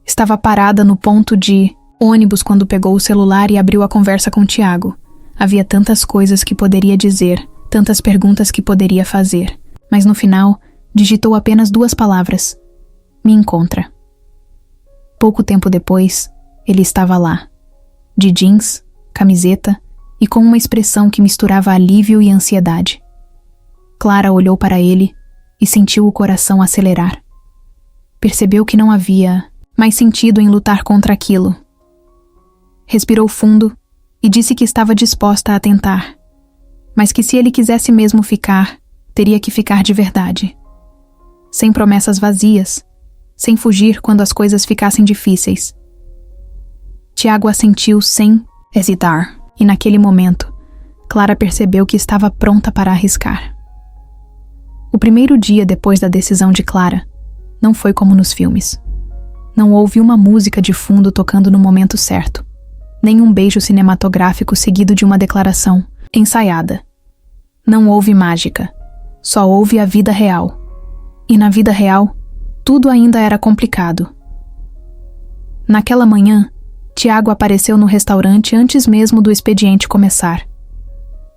Estava parada no ponto de ônibus quando pegou o celular e abriu a conversa com Tiago. Havia tantas coisas que poderia dizer, tantas perguntas que poderia fazer, mas no final, digitou apenas 2 palavras. Me encontra. Pouco tempo depois, ele estava lá, de jeans, camiseta e com uma expressão que misturava alívio e ansiedade. Clara olhou para ele e sentiu o coração acelerar. Percebeu que não havia mais sentido em lutar contra aquilo. Respirou fundo e disse que estava disposta a tentar, mas que se ele quisesse mesmo ficar, teria que ficar de verdade. Sem promessas vazias, sem fugir quando as coisas ficassem difíceis. Tiago assentiu sem hesitar, e naquele momento, Clara percebeu que estava pronta para arriscar. O primeiro dia depois da decisão de Clara não foi como nos filmes. Não houve uma música de fundo tocando no momento certo, nem um beijo cinematográfico seguido de uma declaração ensaiada. Não houve mágica, só houve a vida real. E na vida real, tudo ainda era complicado. Naquela manhã, Tiago apareceu no restaurante antes mesmo do expediente começar.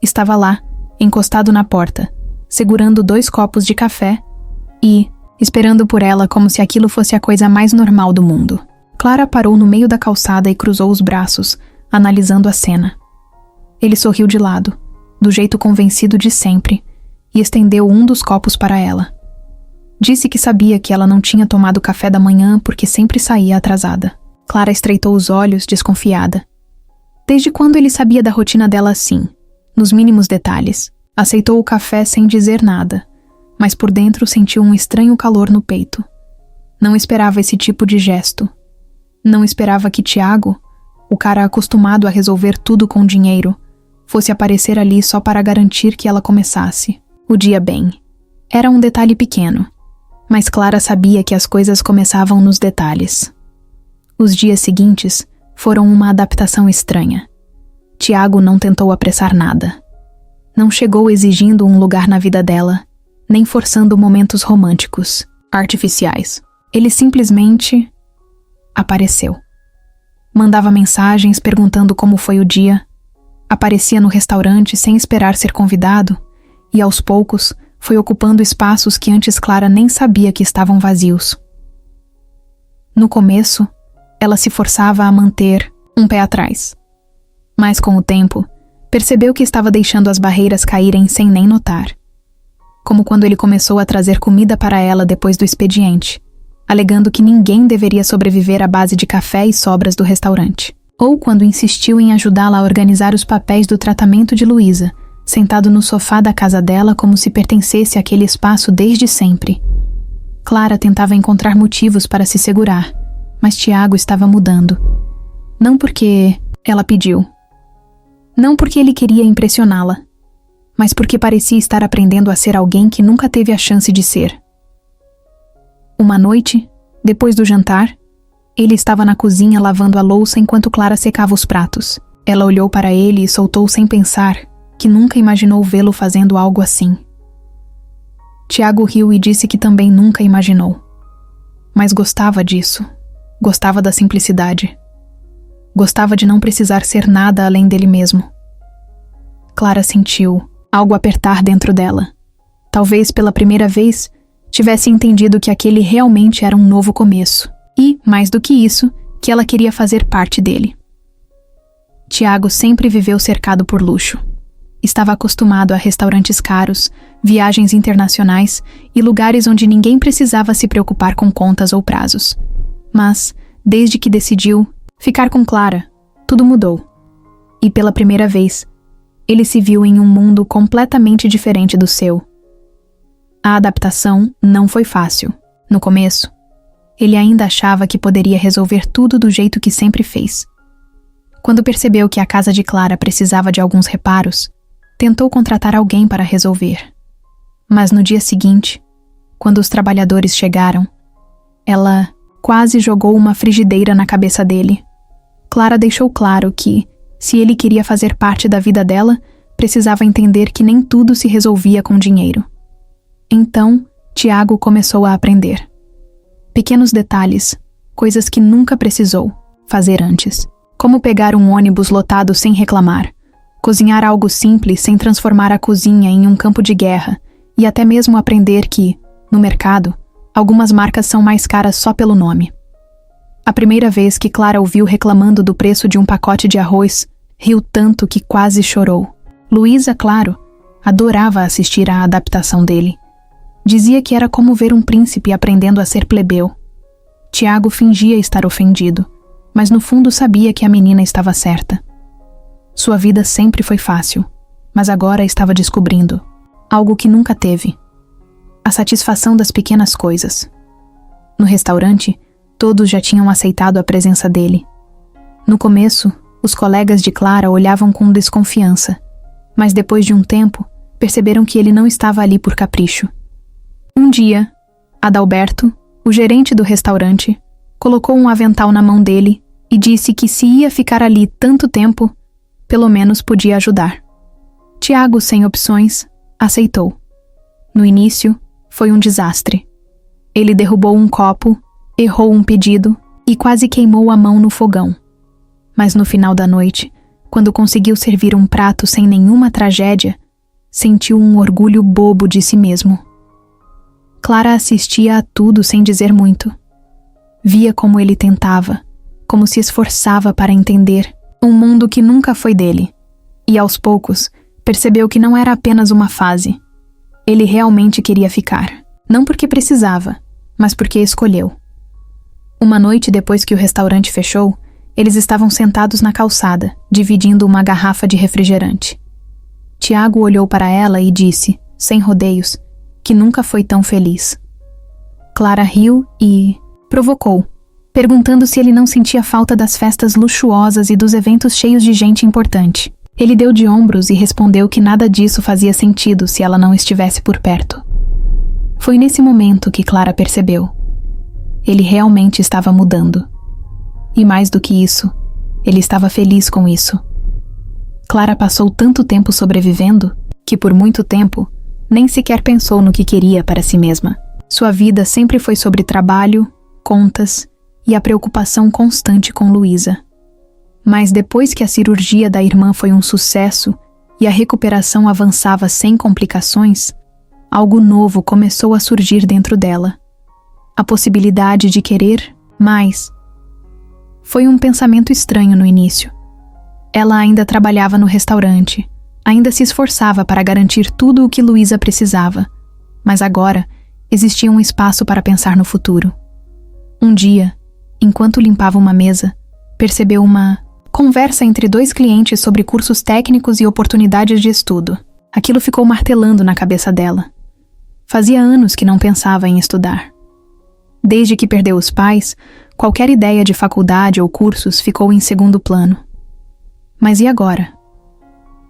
Estava lá, encostado na porta, segurando 2 copos de café e esperando por ela como se aquilo fosse a coisa mais normal do mundo. Clara parou no meio da calçada e cruzou os braços, analisando a cena. Ele sorriu de lado, do jeito convencido de sempre, e estendeu um dos copos para ela. Disse que sabia que ela não tinha tomado café da manhã porque sempre saía atrasada. Clara estreitou os olhos, desconfiada. Desde quando ele sabia da rotina dela assim, nos mínimos detalhes? Aceitou o café sem dizer nada, mas por dentro sentiu um estranho calor no peito. Não esperava esse tipo de gesto. Não esperava que Tiago, o cara acostumado a resolver tudo com dinheiro, fosse aparecer ali só para garantir que ela começasse o dia bem. Era um detalhe pequeno, mas Clara sabia que as coisas começavam nos detalhes. Os dias seguintes foram uma adaptação estranha. Tiago não tentou apressar nada. Não chegou exigindo um lugar na vida dela, nem forçando momentos românticos, artificiais. Ele simplesmente apareceu. Mandava mensagens perguntando como foi o dia, aparecia no restaurante sem esperar ser convidado e, aos poucos, foi ocupando espaços que antes Clara nem sabia que estavam vazios. No começo, ela se forçava a manter um pé atrás. Mas com o tempo, percebeu que estava deixando as barreiras caírem sem nem notar. Como quando ele começou a trazer comida para ela depois do expediente, alegando que ninguém deveria sobreviver à base de café e sobras do restaurante. Ou quando insistiu em ajudá-la a organizar os papéis do tratamento de Luísa, sentado no sofá da casa dela como se pertencesse àquele espaço desde sempre. Clara tentava encontrar motivos para se segurar, mas Tiago estava mudando. Não porque ela pediu. Não porque ele queria impressioná-la, mas porque parecia estar aprendendo a ser alguém que nunca teve a chance de ser. Uma noite, depois do jantar, ele estava na cozinha lavando a louça enquanto Clara secava os pratos. Ela olhou para ele e soltou sem pensar que nunca imaginou vê-lo fazendo algo assim. Tiago riu e disse que também nunca imaginou. Mas gostava disso. Gostava da simplicidade. Gostava de não precisar ser nada além dele mesmo. Clara sentiu algo apertar dentro dela. Talvez pela primeira vez tivesse entendido que aquele realmente era um novo começo. E, mais do que isso, que ela queria fazer parte dele. Tiago sempre viveu cercado por luxo. Estava acostumado a restaurantes caros, viagens internacionais e lugares onde ninguém precisava se preocupar com contas ou prazos. Mas, desde que decidiu ficar com Clara, tudo mudou. E pela primeira vez, ele se viu em um mundo completamente diferente do seu. A adaptação não foi fácil. No começo, ele ainda achava que poderia resolver tudo do jeito que sempre fez. Quando percebeu que a casa de Clara precisava de alguns reparos, tentou contratar alguém para resolver. Mas no dia seguinte, quando os trabalhadores chegaram, ela quase jogou uma frigideira na cabeça dele. Clara deixou claro que, se ele queria fazer parte da vida dela, precisava entender que nem tudo se resolvia com dinheiro. Então, Tiago começou a aprender. Pequenos detalhes, coisas que nunca precisou fazer antes. Como pegar um ônibus lotado sem reclamar, cozinhar algo simples sem transformar a cozinha em um campo de guerra, e até mesmo aprender que, no mercado, algumas marcas são mais caras só pelo nome. A primeira vez que Clara ouviu reclamando do preço de um pacote de arroz, riu tanto que quase chorou. Luísa, claro, adorava assistir à adaptação dele. Dizia que era como ver um príncipe aprendendo a ser plebeu. Tiago fingia estar ofendido, mas no fundo sabia que a menina estava certa. Sua vida sempre foi fácil, mas agora estava descobrindo algo que nunca teve: a satisfação das pequenas coisas. No restaurante, todos já tinham aceitado a presença dele. No começo, os colegas de Clara olhavam com desconfiança, mas depois de um tempo, perceberam que ele não estava ali por capricho. Um dia, Adalberto, o gerente do restaurante, colocou um avental na mão dele e disse que se ia ficar ali tanto tempo, pelo menos podia ajudar. Tiago, sem opções, aceitou. No início, foi um desastre. Ele derrubou um copo, errou um pedido e quase queimou a mão no fogão. Mas no final da noite, quando conseguiu servir um prato sem nenhuma tragédia, sentiu um orgulho bobo de si mesmo. Clara assistia a tudo sem dizer muito. Via como ele tentava, como se esforçava para entender um mundo que nunca foi dele. E aos poucos, percebeu que não era apenas uma fase. Ele realmente queria ficar. Não porque precisava, mas porque escolheu. Uma noite depois que o restaurante fechou, eles estavam sentados na calçada, dividindo uma garrafa de refrigerante. Tiago olhou para ela e disse, sem rodeios, que nunca foi tão feliz. Clara riu e provocou, perguntando se ele não sentia falta das festas luxuosas e dos eventos cheios de gente importante. Ele deu de ombros e respondeu que nada disso fazia sentido se ela não estivesse por perto. Foi nesse momento que Clara percebeu. Ele realmente estava mudando. E mais do que isso, ele estava feliz com isso. Clara passou tanto tempo sobrevivendo que, por muito tempo, nem sequer pensou no que queria para si mesma. Sua vida sempre foi sobre trabalho, contas e a preocupação constante com Luísa. Mas depois que a cirurgia da irmã foi um sucesso e a recuperação avançava sem complicações, algo novo começou a surgir dentro dela. A possibilidade de querer mais. Foi um pensamento estranho no início. Ela ainda trabalhava no restaurante, ainda se esforçava para garantir tudo o que Luísa precisava, mas agora existia um espaço para pensar no futuro. Um dia, enquanto limpava uma mesa, percebeu uma conversa entre 2 clientes sobre cursos técnicos e oportunidades de estudo. Aquilo ficou martelando na cabeça dela. Fazia anos que não pensava em estudar. Desde que perdeu os pais, qualquer ideia de faculdade ou cursos ficou em segundo plano. Mas e agora?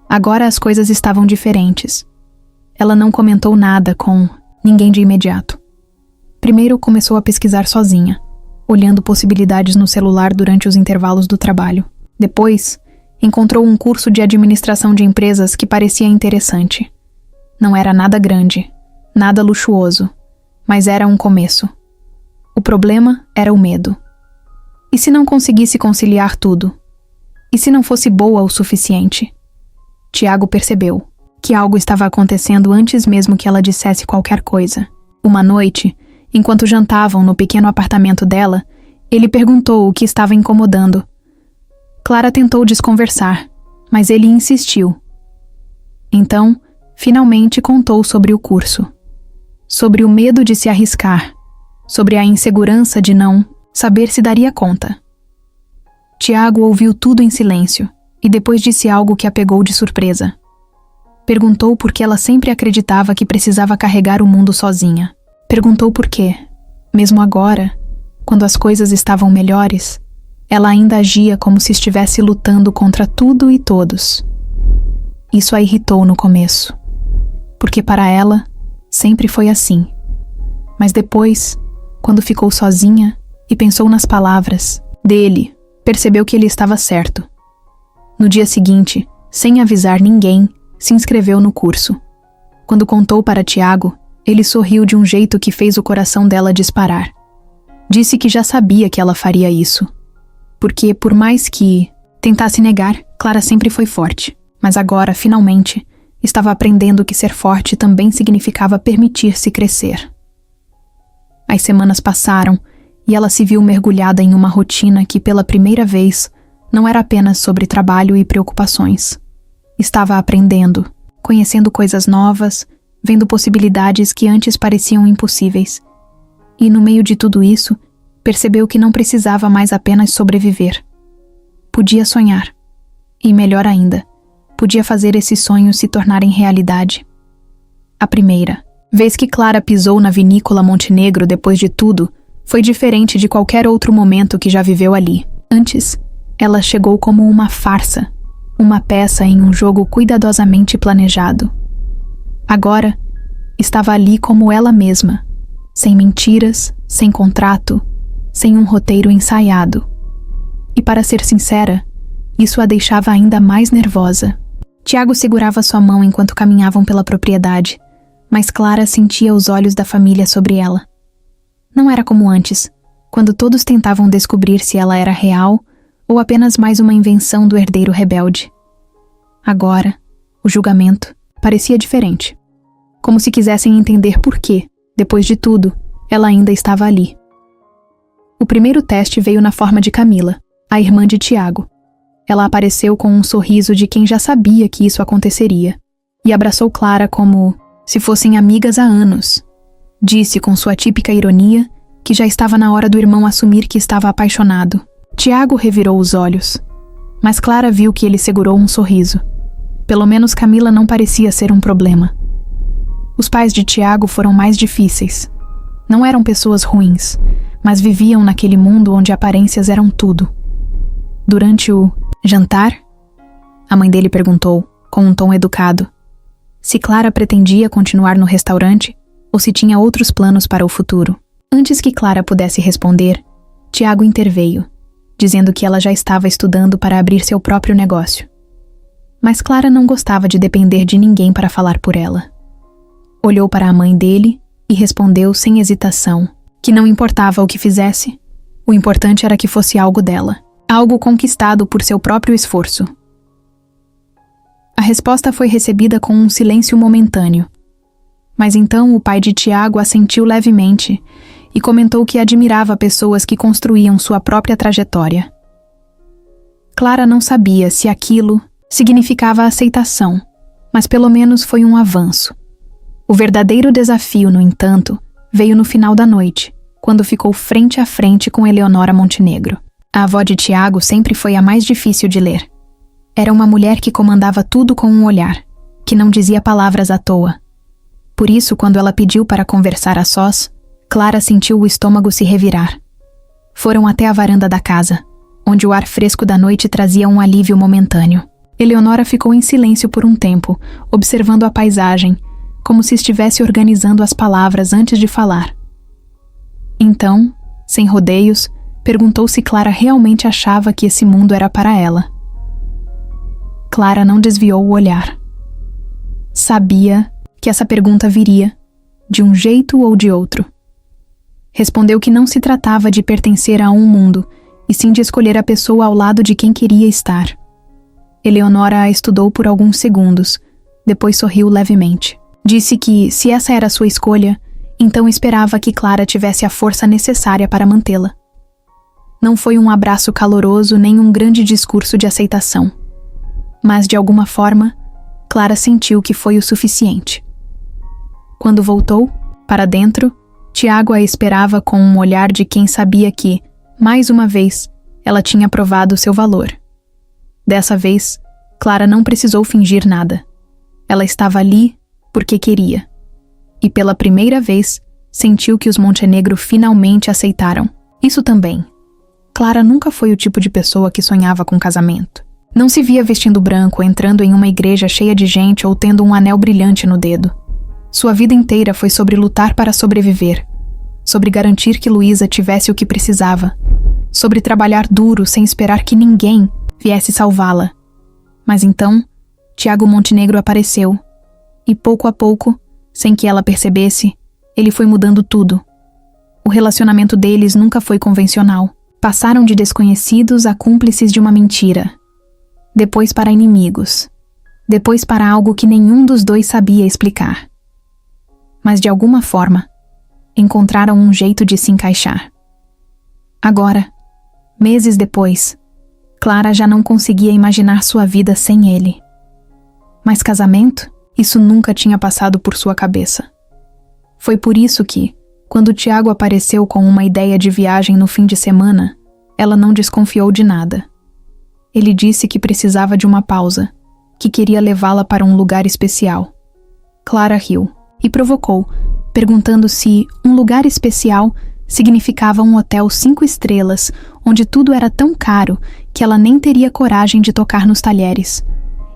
Agora as coisas estavam diferentes. Ela não comentou nada com ninguém de imediato. Primeiro começou a pesquisar sozinha, olhando possibilidades no celular durante os intervalos do trabalho. Depois, encontrou um curso de administração de empresas que parecia interessante. Não era nada grande, nada luxuoso, mas era um começo. O problema era o medo. E se não conseguisse conciliar tudo? E se não fosse boa o suficiente? Tiago percebeu que algo estava acontecendo antes mesmo que ela dissesse qualquer coisa. Uma noite, enquanto jantavam no pequeno apartamento dela, ele perguntou o que estava incomodando. Clara tentou desconversar, mas ele insistiu. Então, finalmente contou sobre o curso. Sobre o medo de se arriscar. Sobre a insegurança de não saber se daria conta. Tiago ouviu tudo em silêncio e depois disse algo que a pegou de surpresa. Perguntou por que ela sempre acreditava que precisava carregar o mundo sozinha. Perguntou por quê, mesmo agora, quando as coisas estavam melhores, ela ainda agia como se estivesse lutando contra tudo e todos. Isso a irritou no começo, porque para ela sempre foi assim. Mas depois, quando ficou sozinha e pensou nas palavras dele, percebeu que ele estava certo. No dia seguinte, sem avisar ninguém, se inscreveu no curso. Quando contou para Tiago, ele sorriu de um jeito que fez o coração dela disparar. Disse que já sabia que ela faria isso. Porque, por mais que tentasse negar, Clara sempre foi forte. Mas agora, finalmente, estava aprendendo que ser forte também significava permitir-se crescer. As semanas passaram e ela se viu mergulhada em uma rotina que, pela primeira vez, não era apenas sobre trabalho e preocupações. Estava aprendendo, conhecendo coisas novas, vendo possibilidades que antes pareciam impossíveis. E, no meio de tudo isso, percebeu que não precisava mais apenas sobreviver. Podia sonhar. E, melhor ainda, podia fazer esses sonhos se tornarem realidade. A primeira vez que Clara pisou na vinícola Montenegro depois de tudo, foi diferente de qualquer outro momento que já viveu ali. Antes, ela chegou como uma farsa, uma peça em um jogo cuidadosamente planejado. Agora, estava ali como ela mesma, sem mentiras, sem contrato, sem um roteiro ensaiado. E para ser sincera, isso a deixava ainda mais nervosa. Tiago segurava sua mão enquanto caminhavam pela propriedade, mas Clara sentia os olhos da família sobre ela. Não era como antes, quando todos tentavam descobrir se ela era real ou apenas mais uma invenção do herdeiro rebelde. Agora, o julgamento parecia diferente. Como se quisessem entender por que, depois de tudo, ela ainda estava ali. O primeiro teste veio na forma de Camila, a irmã de Tiago. Ela apareceu com um sorriso de quem já sabia que isso aconteceria, e abraçou Clara como se fossem amigas há anos. Disse com sua típica ironia que já estava na hora do irmão assumir que estava apaixonado. Tiago revirou os olhos, mas Clara viu que ele segurou um sorriso. Pelo menos Camila não parecia ser um problema. Os pais de Tiago foram mais difíceis. Não eram pessoas ruins, mas viviam naquele mundo onde aparências eram tudo. Durante o jantar, a mãe dele perguntou, com um tom educado, se Clara pretendia continuar no restaurante ou se tinha outros planos para o futuro. Antes que Clara pudesse responder, Tiago interveio, dizendo que ela já estava estudando para abrir seu próprio negócio. Mas Clara não gostava de depender de ninguém para falar por ela. Olhou para a mãe dele e respondeu sem hesitação que não importava o que fizesse, o importante era que fosse algo dela, algo conquistado por seu próprio esforço. A resposta foi recebida com um silêncio momentâneo. Mas então o pai de Tiago assentiu levemente e comentou que admirava pessoas que construíam sua própria trajetória. Clara não sabia se aquilo significava aceitação, mas pelo menos foi um avanço. O verdadeiro desafio, no entanto, veio no final da noite, quando ficou frente a frente com Eleonora Montenegro. A avó de Tiago sempre foi a mais difícil de ler. Era uma mulher que comandava tudo com um olhar, que não dizia palavras à toa. Por isso, quando ela pediu para conversar a sós, Clara sentiu o estômago se revirar. Foram até a varanda da casa, onde o ar fresco da noite trazia um alívio momentâneo. Eleonora ficou em silêncio por um tempo, observando a paisagem, como se estivesse organizando as palavras antes de falar. Então, sem rodeios, perguntou se Clara realmente achava que esse mundo era para ela. Clara não desviou o olhar. Sabia que essa pergunta viria, de um jeito ou de outro. Respondeu que não se tratava de pertencer a um mundo, e sim de escolher a pessoa ao lado de quem queria estar. Eleonora a estudou por alguns segundos, depois sorriu levemente. Disse que, se essa era sua escolha, então esperava que Clara tivesse a força necessária para mantê-la. Não foi um abraço caloroso nem um grande discurso de aceitação. Mas, de alguma forma, Clara sentiu que foi o suficiente. Quando voltou, para dentro, Tiago a esperava com um olhar de quem sabia que, mais uma vez, ela tinha provado seu valor. Dessa vez, Clara não precisou fingir nada. Ela estava ali porque queria. E pela primeira vez, sentiu que os Montenegro finalmente aceitaram. Isso também. Clara nunca foi o tipo de pessoa que sonhava com casamento. Não se via vestindo branco, entrando em uma igreja cheia de gente ou tendo um anel brilhante no dedo. Sua vida inteira foi sobre lutar para sobreviver, sobre garantir que Luísa tivesse o que precisava, sobre trabalhar duro sem esperar que ninguém viesse salvá-la. Mas então, Tiago Montenegro apareceu, e pouco a pouco, sem que ela percebesse, ele foi mudando tudo. O relacionamento deles nunca foi convencional. Passaram de desconhecidos a cúmplices de uma mentira. Depois para inimigos. Depois para algo que nenhum dos dois sabia explicar. Mas de alguma forma, encontraram um jeito de se encaixar. Agora, meses depois, Clara já não conseguia imaginar sua vida sem ele. Mas casamento? Isso nunca tinha passado por sua cabeça. Foi por isso que, quando Tiago apareceu com uma ideia de viagem no fim de semana, ela não desconfiou de nada. Ele disse que precisava de uma pausa, que queria levá-la para um lugar especial. Clara riu e provocou, perguntando se um lugar especial significava um hotel 5 estrelas, onde tudo era tão caro que ela nem teria coragem de tocar nos talheres.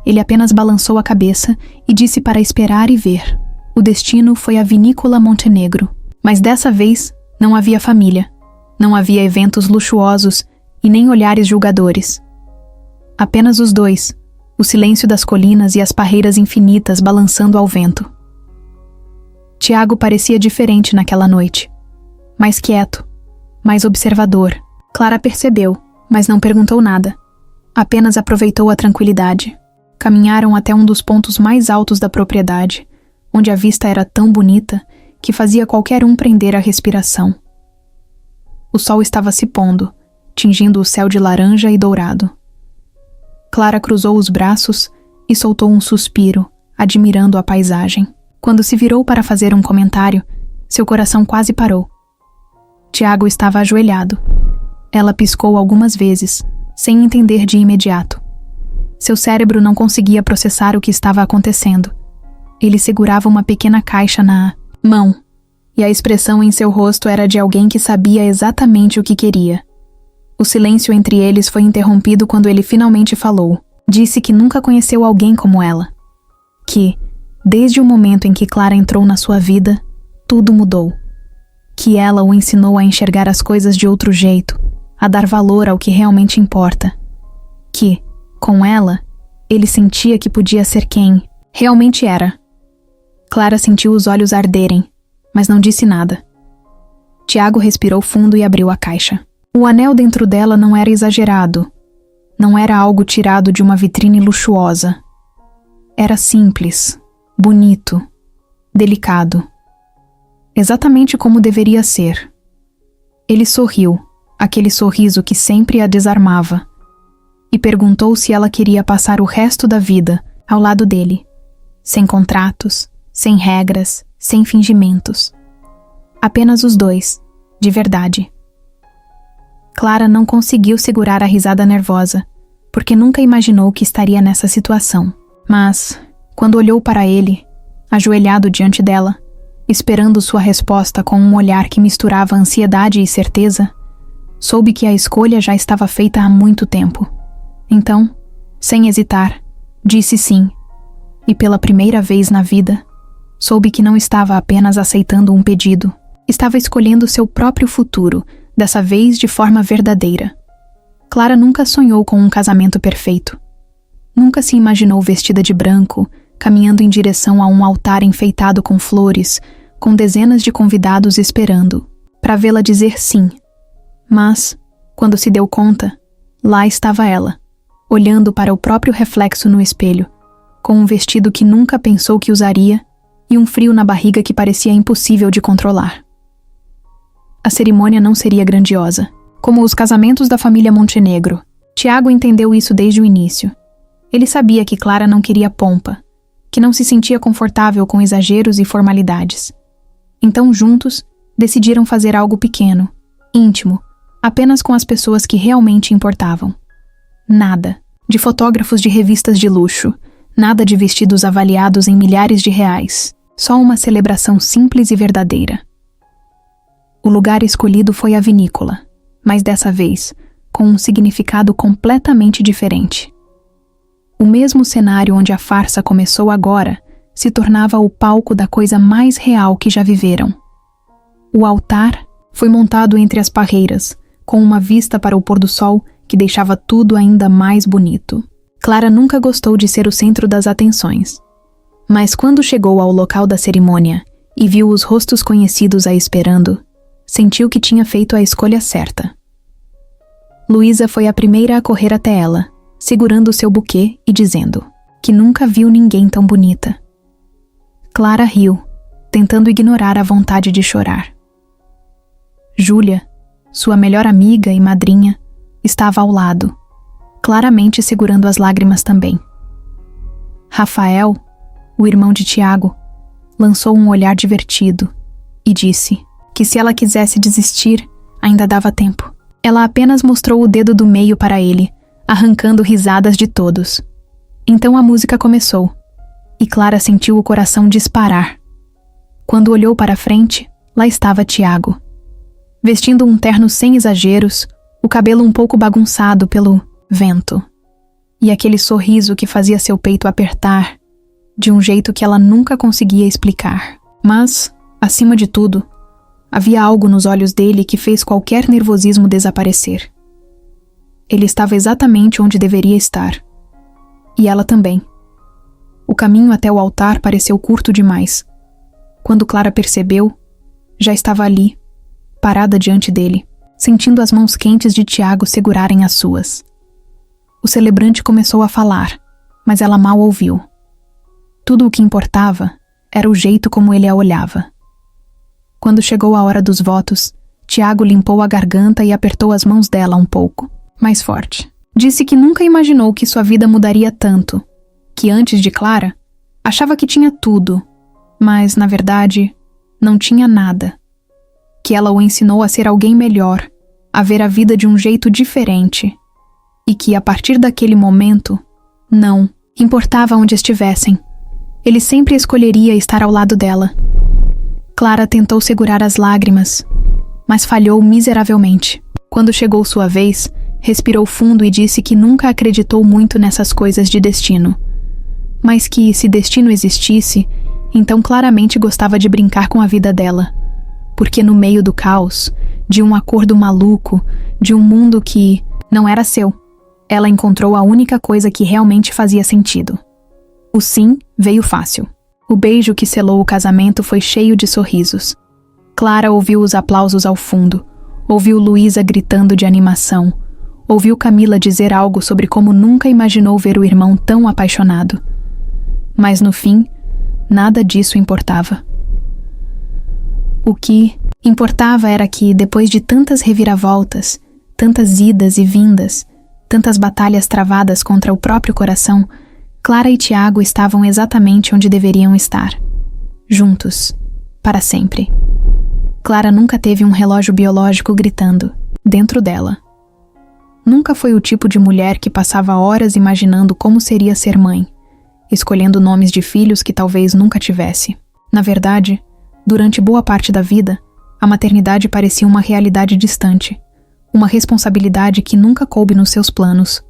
Ele apenas balançou a cabeça e disse para esperar e ver. O destino foi a Vinícola Montenegro. Mas dessa vez, não havia família. Não havia eventos luxuosos e nem olhares julgadores. Apenas os dois, o silêncio das colinas e as parreiras infinitas balançando ao vento. Tiago parecia diferente naquela noite. Mais quieto, mais observador. Clara percebeu, mas não perguntou nada. Apenas aproveitou a tranquilidade. Caminharam até um dos pontos mais altos da propriedade, onde a vista era tão bonita que fazia qualquer um prender a respiração. O sol estava se pondo, tingindo o céu de laranja e dourado. Clara cruzou os braços e soltou um suspiro, admirando a paisagem. Quando se virou para fazer um comentário, seu coração quase parou. Tiago estava ajoelhado. Ela piscou algumas vezes, sem entender de imediato. Seu cérebro não conseguia processar o que estava acontecendo. Ele segurava uma pequena caixa na mão, e a expressão em seu rosto era de alguém que sabia exatamente o que queria. O silêncio entre eles foi interrompido quando ele finalmente falou. Disse que nunca conheceu alguém como ela. Que, desde o momento em que Clara entrou na sua vida, tudo mudou. Que ela o ensinou a enxergar as coisas de outro jeito, a dar valor ao que realmente importa. Que, com ela, ele sentia que podia ser quem realmente era. Clara sentiu os olhos arderem, mas não disse nada. Tiago respirou fundo e abriu a caixa. O anel dentro dela não era exagerado. Não era algo tirado de uma vitrine luxuosa. Era simples, bonito, delicado. Exatamente como deveria ser. Ele sorriu, aquele sorriso que sempre a desarmava. e perguntou se ela queria passar o resto da vida ao lado dele, sem contratos, sem regras, sem fingimentos. Apenas os dois, de verdade. Clara não conseguiu segurar a risada nervosa, porque nunca imaginou que estaria nessa situação. Mas, quando olhou para ele, ajoelhado diante dela, esperando sua resposta com um olhar que misturava ansiedade e certeza, soube que a escolha já estava feita há muito tempo. Então, sem hesitar, disse sim, e pela primeira vez na vida, soube que não estava apenas aceitando um pedido, estava escolhendo seu próprio futuro, dessa vez de forma verdadeira. Clara nunca sonhou com um casamento perfeito. Nunca se imaginou vestida de branco, caminhando em direção a um altar enfeitado com flores, com dezenas de convidados esperando, para vê-la dizer sim. Mas, quando se deu conta, lá estava ela, olhando para o próprio reflexo no espelho, com um vestido que nunca pensou que usaria e um frio na barriga que parecia impossível de controlar. A cerimônia não seria grandiosa, como os casamentos da família Montenegro. Tiago entendeu isso desde o início. Ele sabia que Clara não queria pompa, que não se sentia confortável com exageros e formalidades. Então, juntos, decidiram fazer algo pequeno, íntimo, apenas com as pessoas que realmente importavam. Nada de fotógrafos de revistas de luxo, nada de vestidos avaliados em milhares de reais, só uma celebração simples e verdadeira. O lugar escolhido foi a vinícola, mas dessa vez, com um significado completamente diferente. O mesmo cenário onde a farsa começou agora se tornava o palco da coisa mais real que já viveram. O altar foi montado entre as parreiras, com uma vista para o pôr do sol que deixava tudo ainda mais bonito. Clara nunca gostou de ser o centro das atenções. Mas quando chegou ao local da cerimônia e viu os rostos conhecidos a esperando, sentiu que tinha feito a escolha certa. Luísa foi a primeira a correr até ela, segurando seu buquê e dizendo que nunca viu ninguém tão bonita. Clara riu, tentando ignorar a vontade de chorar. Júlia, sua melhor amiga e madrinha, estava ao lado, claramente segurando as lágrimas também. Rafael, o irmão de Tiago, lançou um olhar divertido e disse que se ela quisesse desistir, ainda dava tempo. Ela apenas mostrou o dedo do meio para ele, arrancando risadas de todos. Então a música começou, e Clara sentiu o coração disparar. Quando olhou para frente, lá estava Tiago. Vestindo um terno sem exageros, o cabelo um pouco bagunçado pelo vento, e aquele sorriso que fazia seu peito apertar, de um jeito que ela nunca conseguia explicar. Mas, acima de tudo, havia algo nos olhos dele que fez qualquer nervosismo desaparecer. Ele estava exatamente onde deveria estar. E ela também. O caminho até o altar pareceu curto demais. Quando Clara percebeu, já estava ali, parada diante dele, sentindo as mãos quentes de Tiago segurarem as suas. O celebrante começou a falar, mas ela mal ouviu. Tudo o que importava era o jeito como ele a olhava. Quando chegou a hora dos votos, Tiago limpou a garganta e apertou as mãos dela um pouco, mais forte. Disse que nunca imaginou que sua vida mudaria tanto, que antes de Clara, achava que tinha tudo, mas, na verdade, não tinha nada. Que ela o ensinou a ser alguém melhor, a ver a vida de um jeito diferente, e que, a partir daquele momento, não importava onde estivessem, ele sempre escolheria estar ao lado dela. Clara tentou segurar as lágrimas, mas falhou miseravelmente. Quando chegou sua vez, respirou fundo e disse que nunca acreditou muito nessas coisas de destino, mas que, se destino existisse, então claramente gostava de brincar com a vida dela, porque no meio do caos, de um acordo maluco, de um mundo que não era seu, ela encontrou a única coisa que realmente fazia sentido. O sim veio fácil. O beijo que selou o casamento foi cheio de sorrisos. Clara ouviu os aplausos ao fundo, ouviu Luísa gritando de animação, ouviu Camila dizer algo sobre como nunca imaginou ver o irmão tão apaixonado. Mas no fim, nada disso importava. O que importava era que, depois de tantas reviravoltas, tantas idas e vindas, Tantas batalhas travadas contra o próprio coração, Clara e Tiago estavam exatamente onde deveriam estar. Juntos, para sempre. Clara nunca teve um relógio biológico gritando, dentro dela. Nunca foi o tipo de mulher que passava horas imaginando como seria ser mãe, escolhendo nomes de filhos que talvez nunca tivesse. Na verdade, durante boa parte da vida, a maternidade parecia uma realidade distante, uma responsabilidade que nunca coube nos seus planos.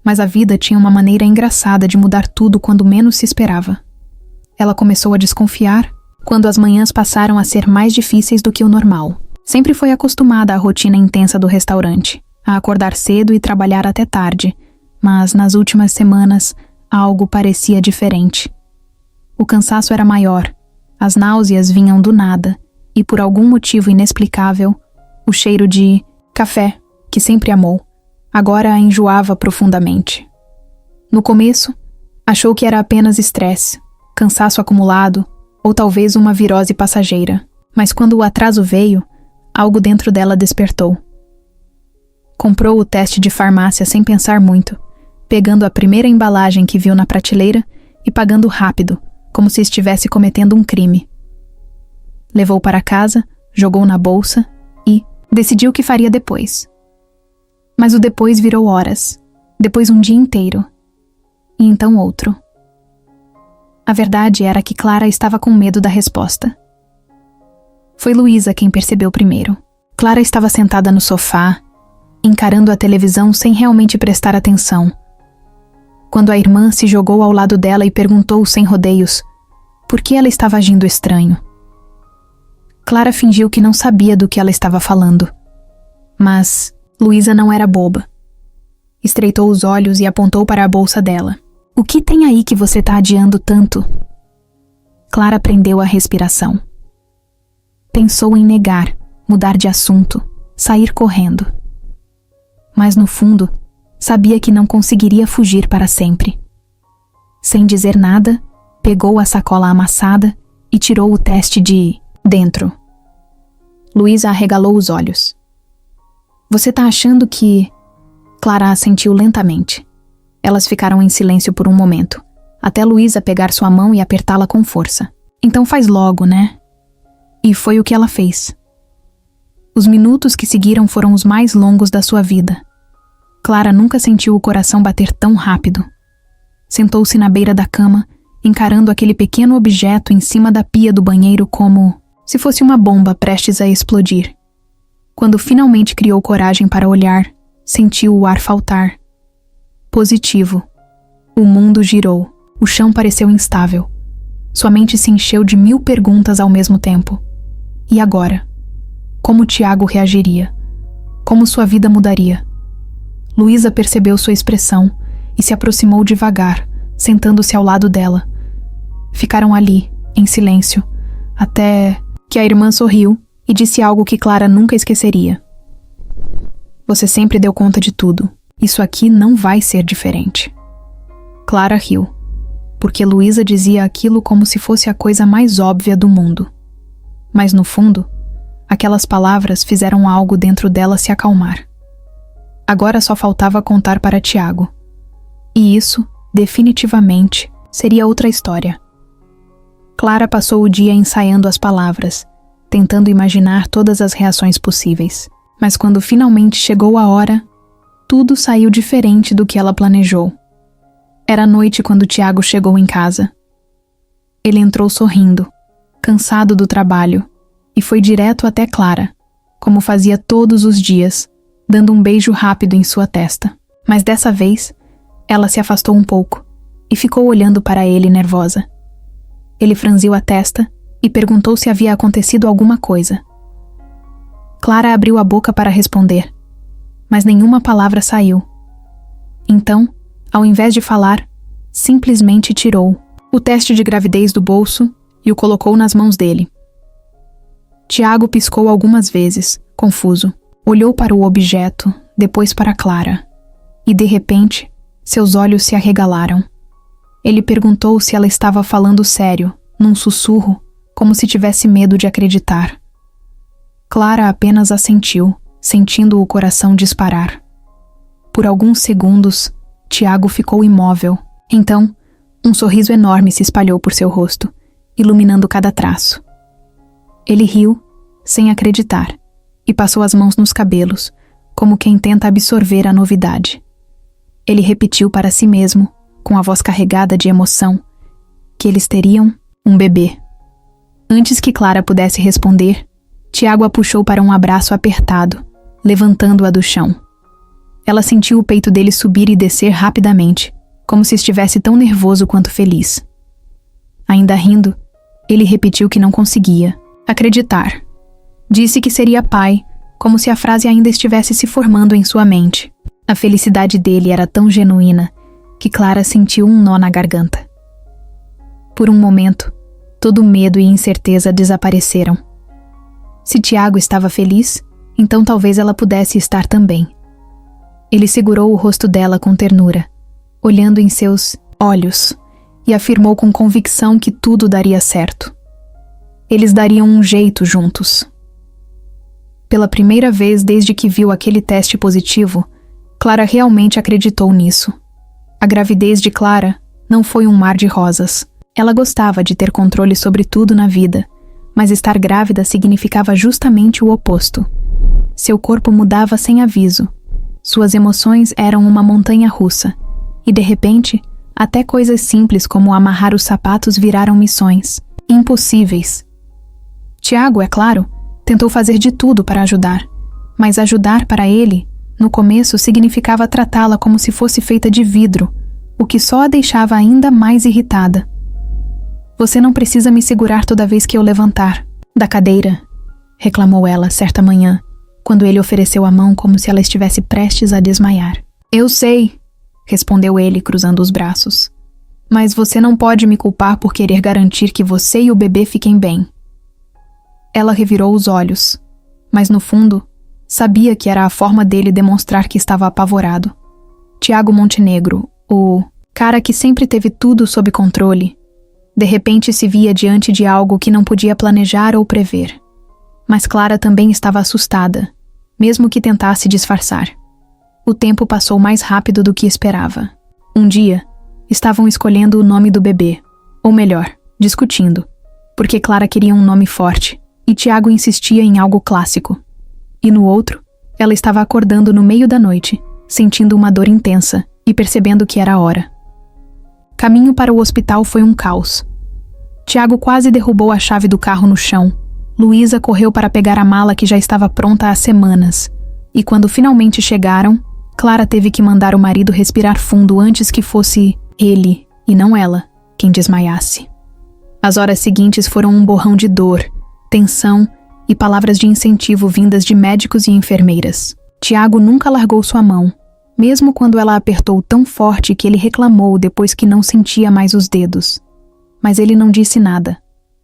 Mas a vida tinha uma maneira engraçada de mudar tudo quando menos se esperava. Ela começou a desconfiar quando as manhãs passaram a ser mais difíceis do que o normal. Sempre foi acostumada à rotina intensa do restaurante, a acordar cedo e trabalhar até tarde, mas nas últimas semanas algo parecia diferente. O cansaço era maior, as náuseas vinham do nada e, por algum motivo inexplicável, o cheiro de café, que sempre amou, agora a enjoava profundamente. No começo, achou que era apenas estresse, cansaço acumulado ou talvez uma virose passageira, mas quando o atraso veio, algo dentro dela despertou. Comprou o teste de farmácia sem pensar muito, pegando a primeira embalagem que viu na prateleira e pagando rápido, como se estivesse cometendo um crime. Levou para casa, jogou na bolsa e decidiu o que faria depois. Mas o depois virou horas, depois um dia inteiro, e então outro. A verdade era que Clara estava com medo da resposta. Foi Luísa quem percebeu primeiro. Clara estava sentada no sofá, encarando a televisão sem realmente prestar atenção, quando a irmã se jogou ao lado dela e perguntou sem rodeios por que ela estava agindo estranho. Clara fingiu que não sabia do que ela estava falando, mas Luísa não era boba. Estreitou os olhos e apontou para a bolsa dela. "O que tem aí que você está adiando tanto?" Clara prendeu a respiração. Pensou em negar, mudar de assunto, sair correndo. Mas no fundo, sabia que não conseguiria fugir para sempre. Sem dizer nada, pegou a sacola amassada e tirou o teste de dentro. Luísa arregalou os olhos. "Você tá achando que..." Clara assentiu lentamente. Elas ficaram em silêncio por um momento, até Luísa pegar sua mão e apertá-la com força. "Então faz logo, né?" E foi o que ela fez. Os minutos que seguiram foram os mais longos da sua vida. Clara nunca sentiu o coração bater tão rápido. Sentou-se na beira da cama, encarando aquele pequeno objeto em cima da pia do banheiro como se fosse uma bomba prestes a explodir. Quando finalmente criou coragem para olhar, sentiu o ar faltar. Positivo. O mundo girou. O chão pareceu instável. Sua mente se encheu de 1000 perguntas ao mesmo tempo. E agora? Como Tiago reagiria? Como sua vida mudaria? Luísa percebeu sua expressão e se aproximou devagar, sentando-se ao lado dela. Ficaram ali, em silêncio, até que a irmã sorriu e disse algo que Clara nunca esqueceria. "Você sempre deu conta de tudo. Isso aqui não vai ser diferente." Clara riu, porque Luísa dizia aquilo como se fosse a coisa mais óbvia do mundo. Mas no fundo, aquelas palavras fizeram algo dentro dela se acalmar. Agora só faltava contar para Tiago. E isso, definitivamente, seria outra história. Clara passou o dia ensaiando as palavras, tentando imaginar todas as reações possíveis. Mas quando finalmente chegou a hora, tudo saiu diferente do que ela planejou. Era noite quando Tiago chegou em casa. Ele entrou sorrindo, cansado do trabalho, e foi direto até Clara, como fazia todos os dias, dando um beijo rápido em sua testa. Mas dessa vez, ela se afastou um pouco e ficou olhando para ele nervosa. Ele franziu a testa e perguntou se havia acontecido alguma coisa. Clara abriu a boca para responder, mas nenhuma palavra saiu. Então, ao invés de falar, simplesmente tirou o teste de gravidez do bolso e o colocou nas mãos dele. Tiago piscou algumas vezes, confuso. Olhou para o objeto, depois para Clara. E, de repente, seus olhos se arregalaram. Ele perguntou se ela estava falando sério, num sussurro, como se tivesse medo de acreditar. Clara apenas assentiu, sentindo o coração disparar. Por alguns segundos, Tiago ficou imóvel. Então, um sorriso enorme se espalhou por seu rosto, iluminando cada traço. Ele riu, sem acreditar, e passou as mãos nos cabelos, como quem tenta absorver a novidade. Ele repetiu para si mesmo, com a voz carregada de emoção, que eles teriam um bebê. Antes que Clara pudesse responder, Tiago a puxou para um abraço apertado, levantando-a do chão. Ela sentiu o peito dele subir e descer rapidamente, como se estivesse tão nervoso quanto feliz. Ainda rindo, ele repetiu que não conseguia acreditar. Disse que seria pai, como se a frase ainda estivesse se formando em sua mente. A felicidade dele era tão genuína que Clara sentiu um nó na garganta. Por um momento, todo medo e incerteza desapareceram. Se Tiago estava feliz, então talvez ela pudesse estar também. Ele segurou o rosto dela com ternura, olhando em seus olhos, e afirmou com convicção que tudo daria certo. Eles dariam um jeito juntos. Pela primeira vez desde que viu aquele teste positivo, Clara realmente acreditou nisso. A gravidez de Clara não foi um mar de rosas. Ela gostava de ter controle sobre tudo na vida, mas estar grávida significava justamente o oposto. Seu corpo mudava sem aviso. Suas emoções eram uma montanha-russa, e de repente, até coisas simples como amarrar os sapatos viraram missões impossíveis. Tiago, é claro, tentou fazer de tudo para ajudar, mas ajudar para ele, no começo, significava tratá-la como se fosse feita de vidro, o que só a deixava ainda mais irritada. Você não precisa me segurar toda vez que eu levantar da cadeira, reclamou ela certa manhã, quando ele ofereceu a mão como se ela estivesse prestes a desmaiar. Eu sei, respondeu ele, cruzando os braços. Mas você não pode me culpar por querer garantir que você e o bebê fiquem bem. Ela revirou os olhos, mas no fundo, sabia que era a forma dele demonstrar que estava apavorado. Tiago Montenegro, o cara que sempre teve tudo sob controle, de repente se via diante de algo que não podia planejar ou prever. Mas Clara também estava assustada, mesmo que tentasse disfarçar. O tempo passou mais rápido do que esperava. Um dia, estavam escolhendo o nome do bebê, ou melhor, discutindo, porque Clara queria um nome forte, e Tiago insistia em algo clássico. E no outro, ela estava acordando no meio da noite, sentindo uma dor intensa e percebendo que era a hora. Caminho para o hospital foi um caos. Tiago quase derrubou a chave do carro no chão. Luísa correu para pegar a mala que já estava pronta há semanas. E quando finalmente chegaram, Clara teve que mandar o marido respirar fundo antes que fosse ele, e não ela, quem desmaiasse. As horas seguintes foram um borrão de dor, tensão e palavras de incentivo vindas de médicos e enfermeiras. Tiago nunca largou sua mão, mesmo quando ela apertou tão forte que ele reclamou depois que não sentia mais os dedos. Mas ele não disse nada,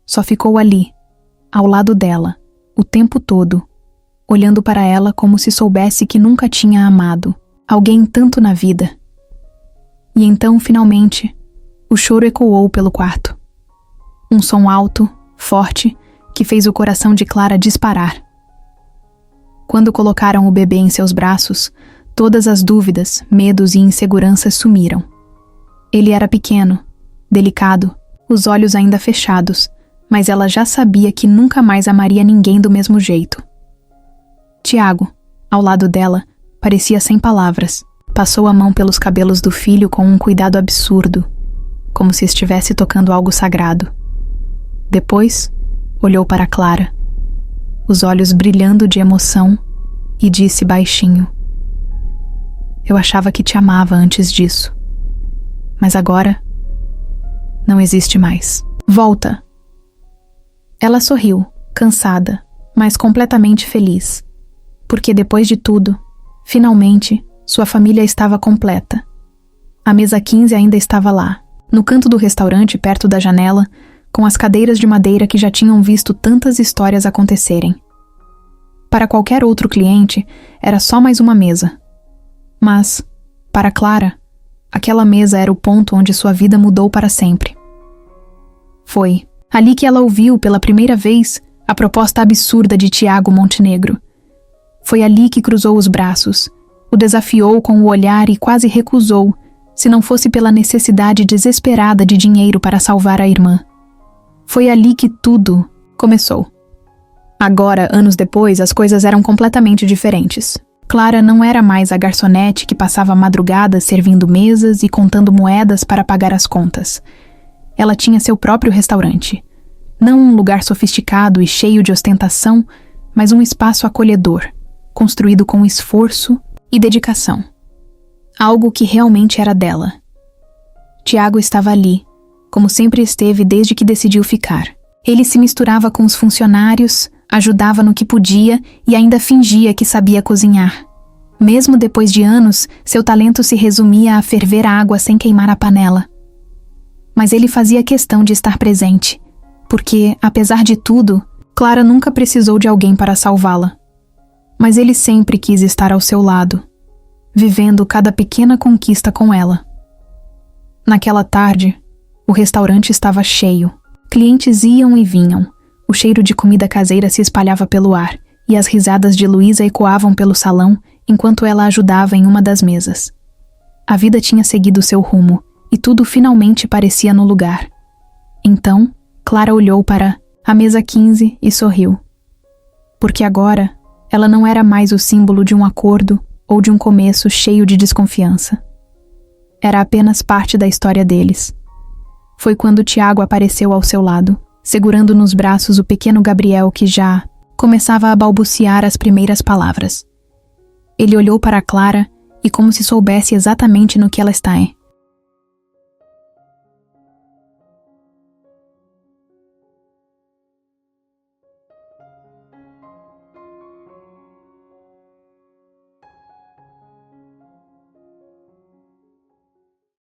só ficou ali, ao lado dela, o tempo todo, olhando para ela como se soubesse que nunca tinha amado alguém tanto na vida. E então, finalmente, o choro ecoou pelo quarto. Um som alto, forte, que fez o coração de Clara disparar. Quando colocaram o bebê em seus braços, todas as dúvidas, medos e inseguranças sumiram. Ele era pequeno, delicado, os olhos ainda fechados, mas ela já sabia que nunca mais amaria ninguém do mesmo jeito. Tiago, ao lado dela, parecia sem palavras. Passou a mão pelos cabelos do filho com um cuidado absurdo, como se estivesse tocando algo sagrado. Depois, olhou para Clara, os olhos brilhando de emoção, e disse baixinho: Eu achava que te amava antes disso, mas agora não existe mais. Volta. Ela sorriu, cansada, mas completamente feliz, porque depois de tudo, finalmente, sua família estava completa. A mesa 15 ainda estava lá, no canto do restaurante perto da janela, com as cadeiras de madeira que já tinham visto tantas histórias acontecerem. Para qualquer outro cliente, era só mais uma mesa. Mas, para Clara, aquela mesa era o ponto onde sua vida mudou para sempre. Foi ali que ela ouviu pela primeira vez a proposta absurda de Tiago Montenegro. Foi ali que cruzou os braços, o desafiou com o olhar e quase recusou, se não fosse pela necessidade desesperada de dinheiro para salvar a irmã. Foi ali que tudo começou. Agora, anos depois, as coisas eram completamente diferentes. Clara não era mais a garçonete que passava madrugadas servindo mesas e contando moedas para pagar as contas. Ela tinha seu próprio restaurante. Não um lugar sofisticado e cheio de ostentação, mas um espaço acolhedor, construído com esforço e dedicação. Algo que realmente era dela. Tiago estava ali, como sempre esteve desde que decidiu ficar. Ele se misturava com os funcionários, ajudava no que podia e ainda fingia que sabia cozinhar. Mesmo depois de anos, seu talento se resumia a ferver a água sem queimar a panela. Mas ele fazia questão de estar presente, porque, apesar de tudo, Clara nunca precisou de alguém para salvá-la. Mas ele sempre quis estar ao seu lado, vivendo cada pequena conquista com ela. Naquela tarde, o restaurante estava cheio. Clientes iam e vinham. O cheiro de comida caseira se espalhava pelo ar, e as risadas de Luísa ecoavam pelo salão enquanto ela ajudava em uma das mesas. A vida tinha seguido seu rumo, e tudo finalmente parecia no lugar. Então, Clara olhou para a mesa 15 e sorriu. Porque agora, ela não era mais o símbolo de um acordo ou de um começo cheio de desconfiança. Era apenas parte da história deles. Foi quando Tiago apareceu ao seu lado, segurando nos braços o pequeno Gabriel que já começava a balbuciar as primeiras palavras. Ele olhou para Clara e, como se soubesse exatamente no que ela está,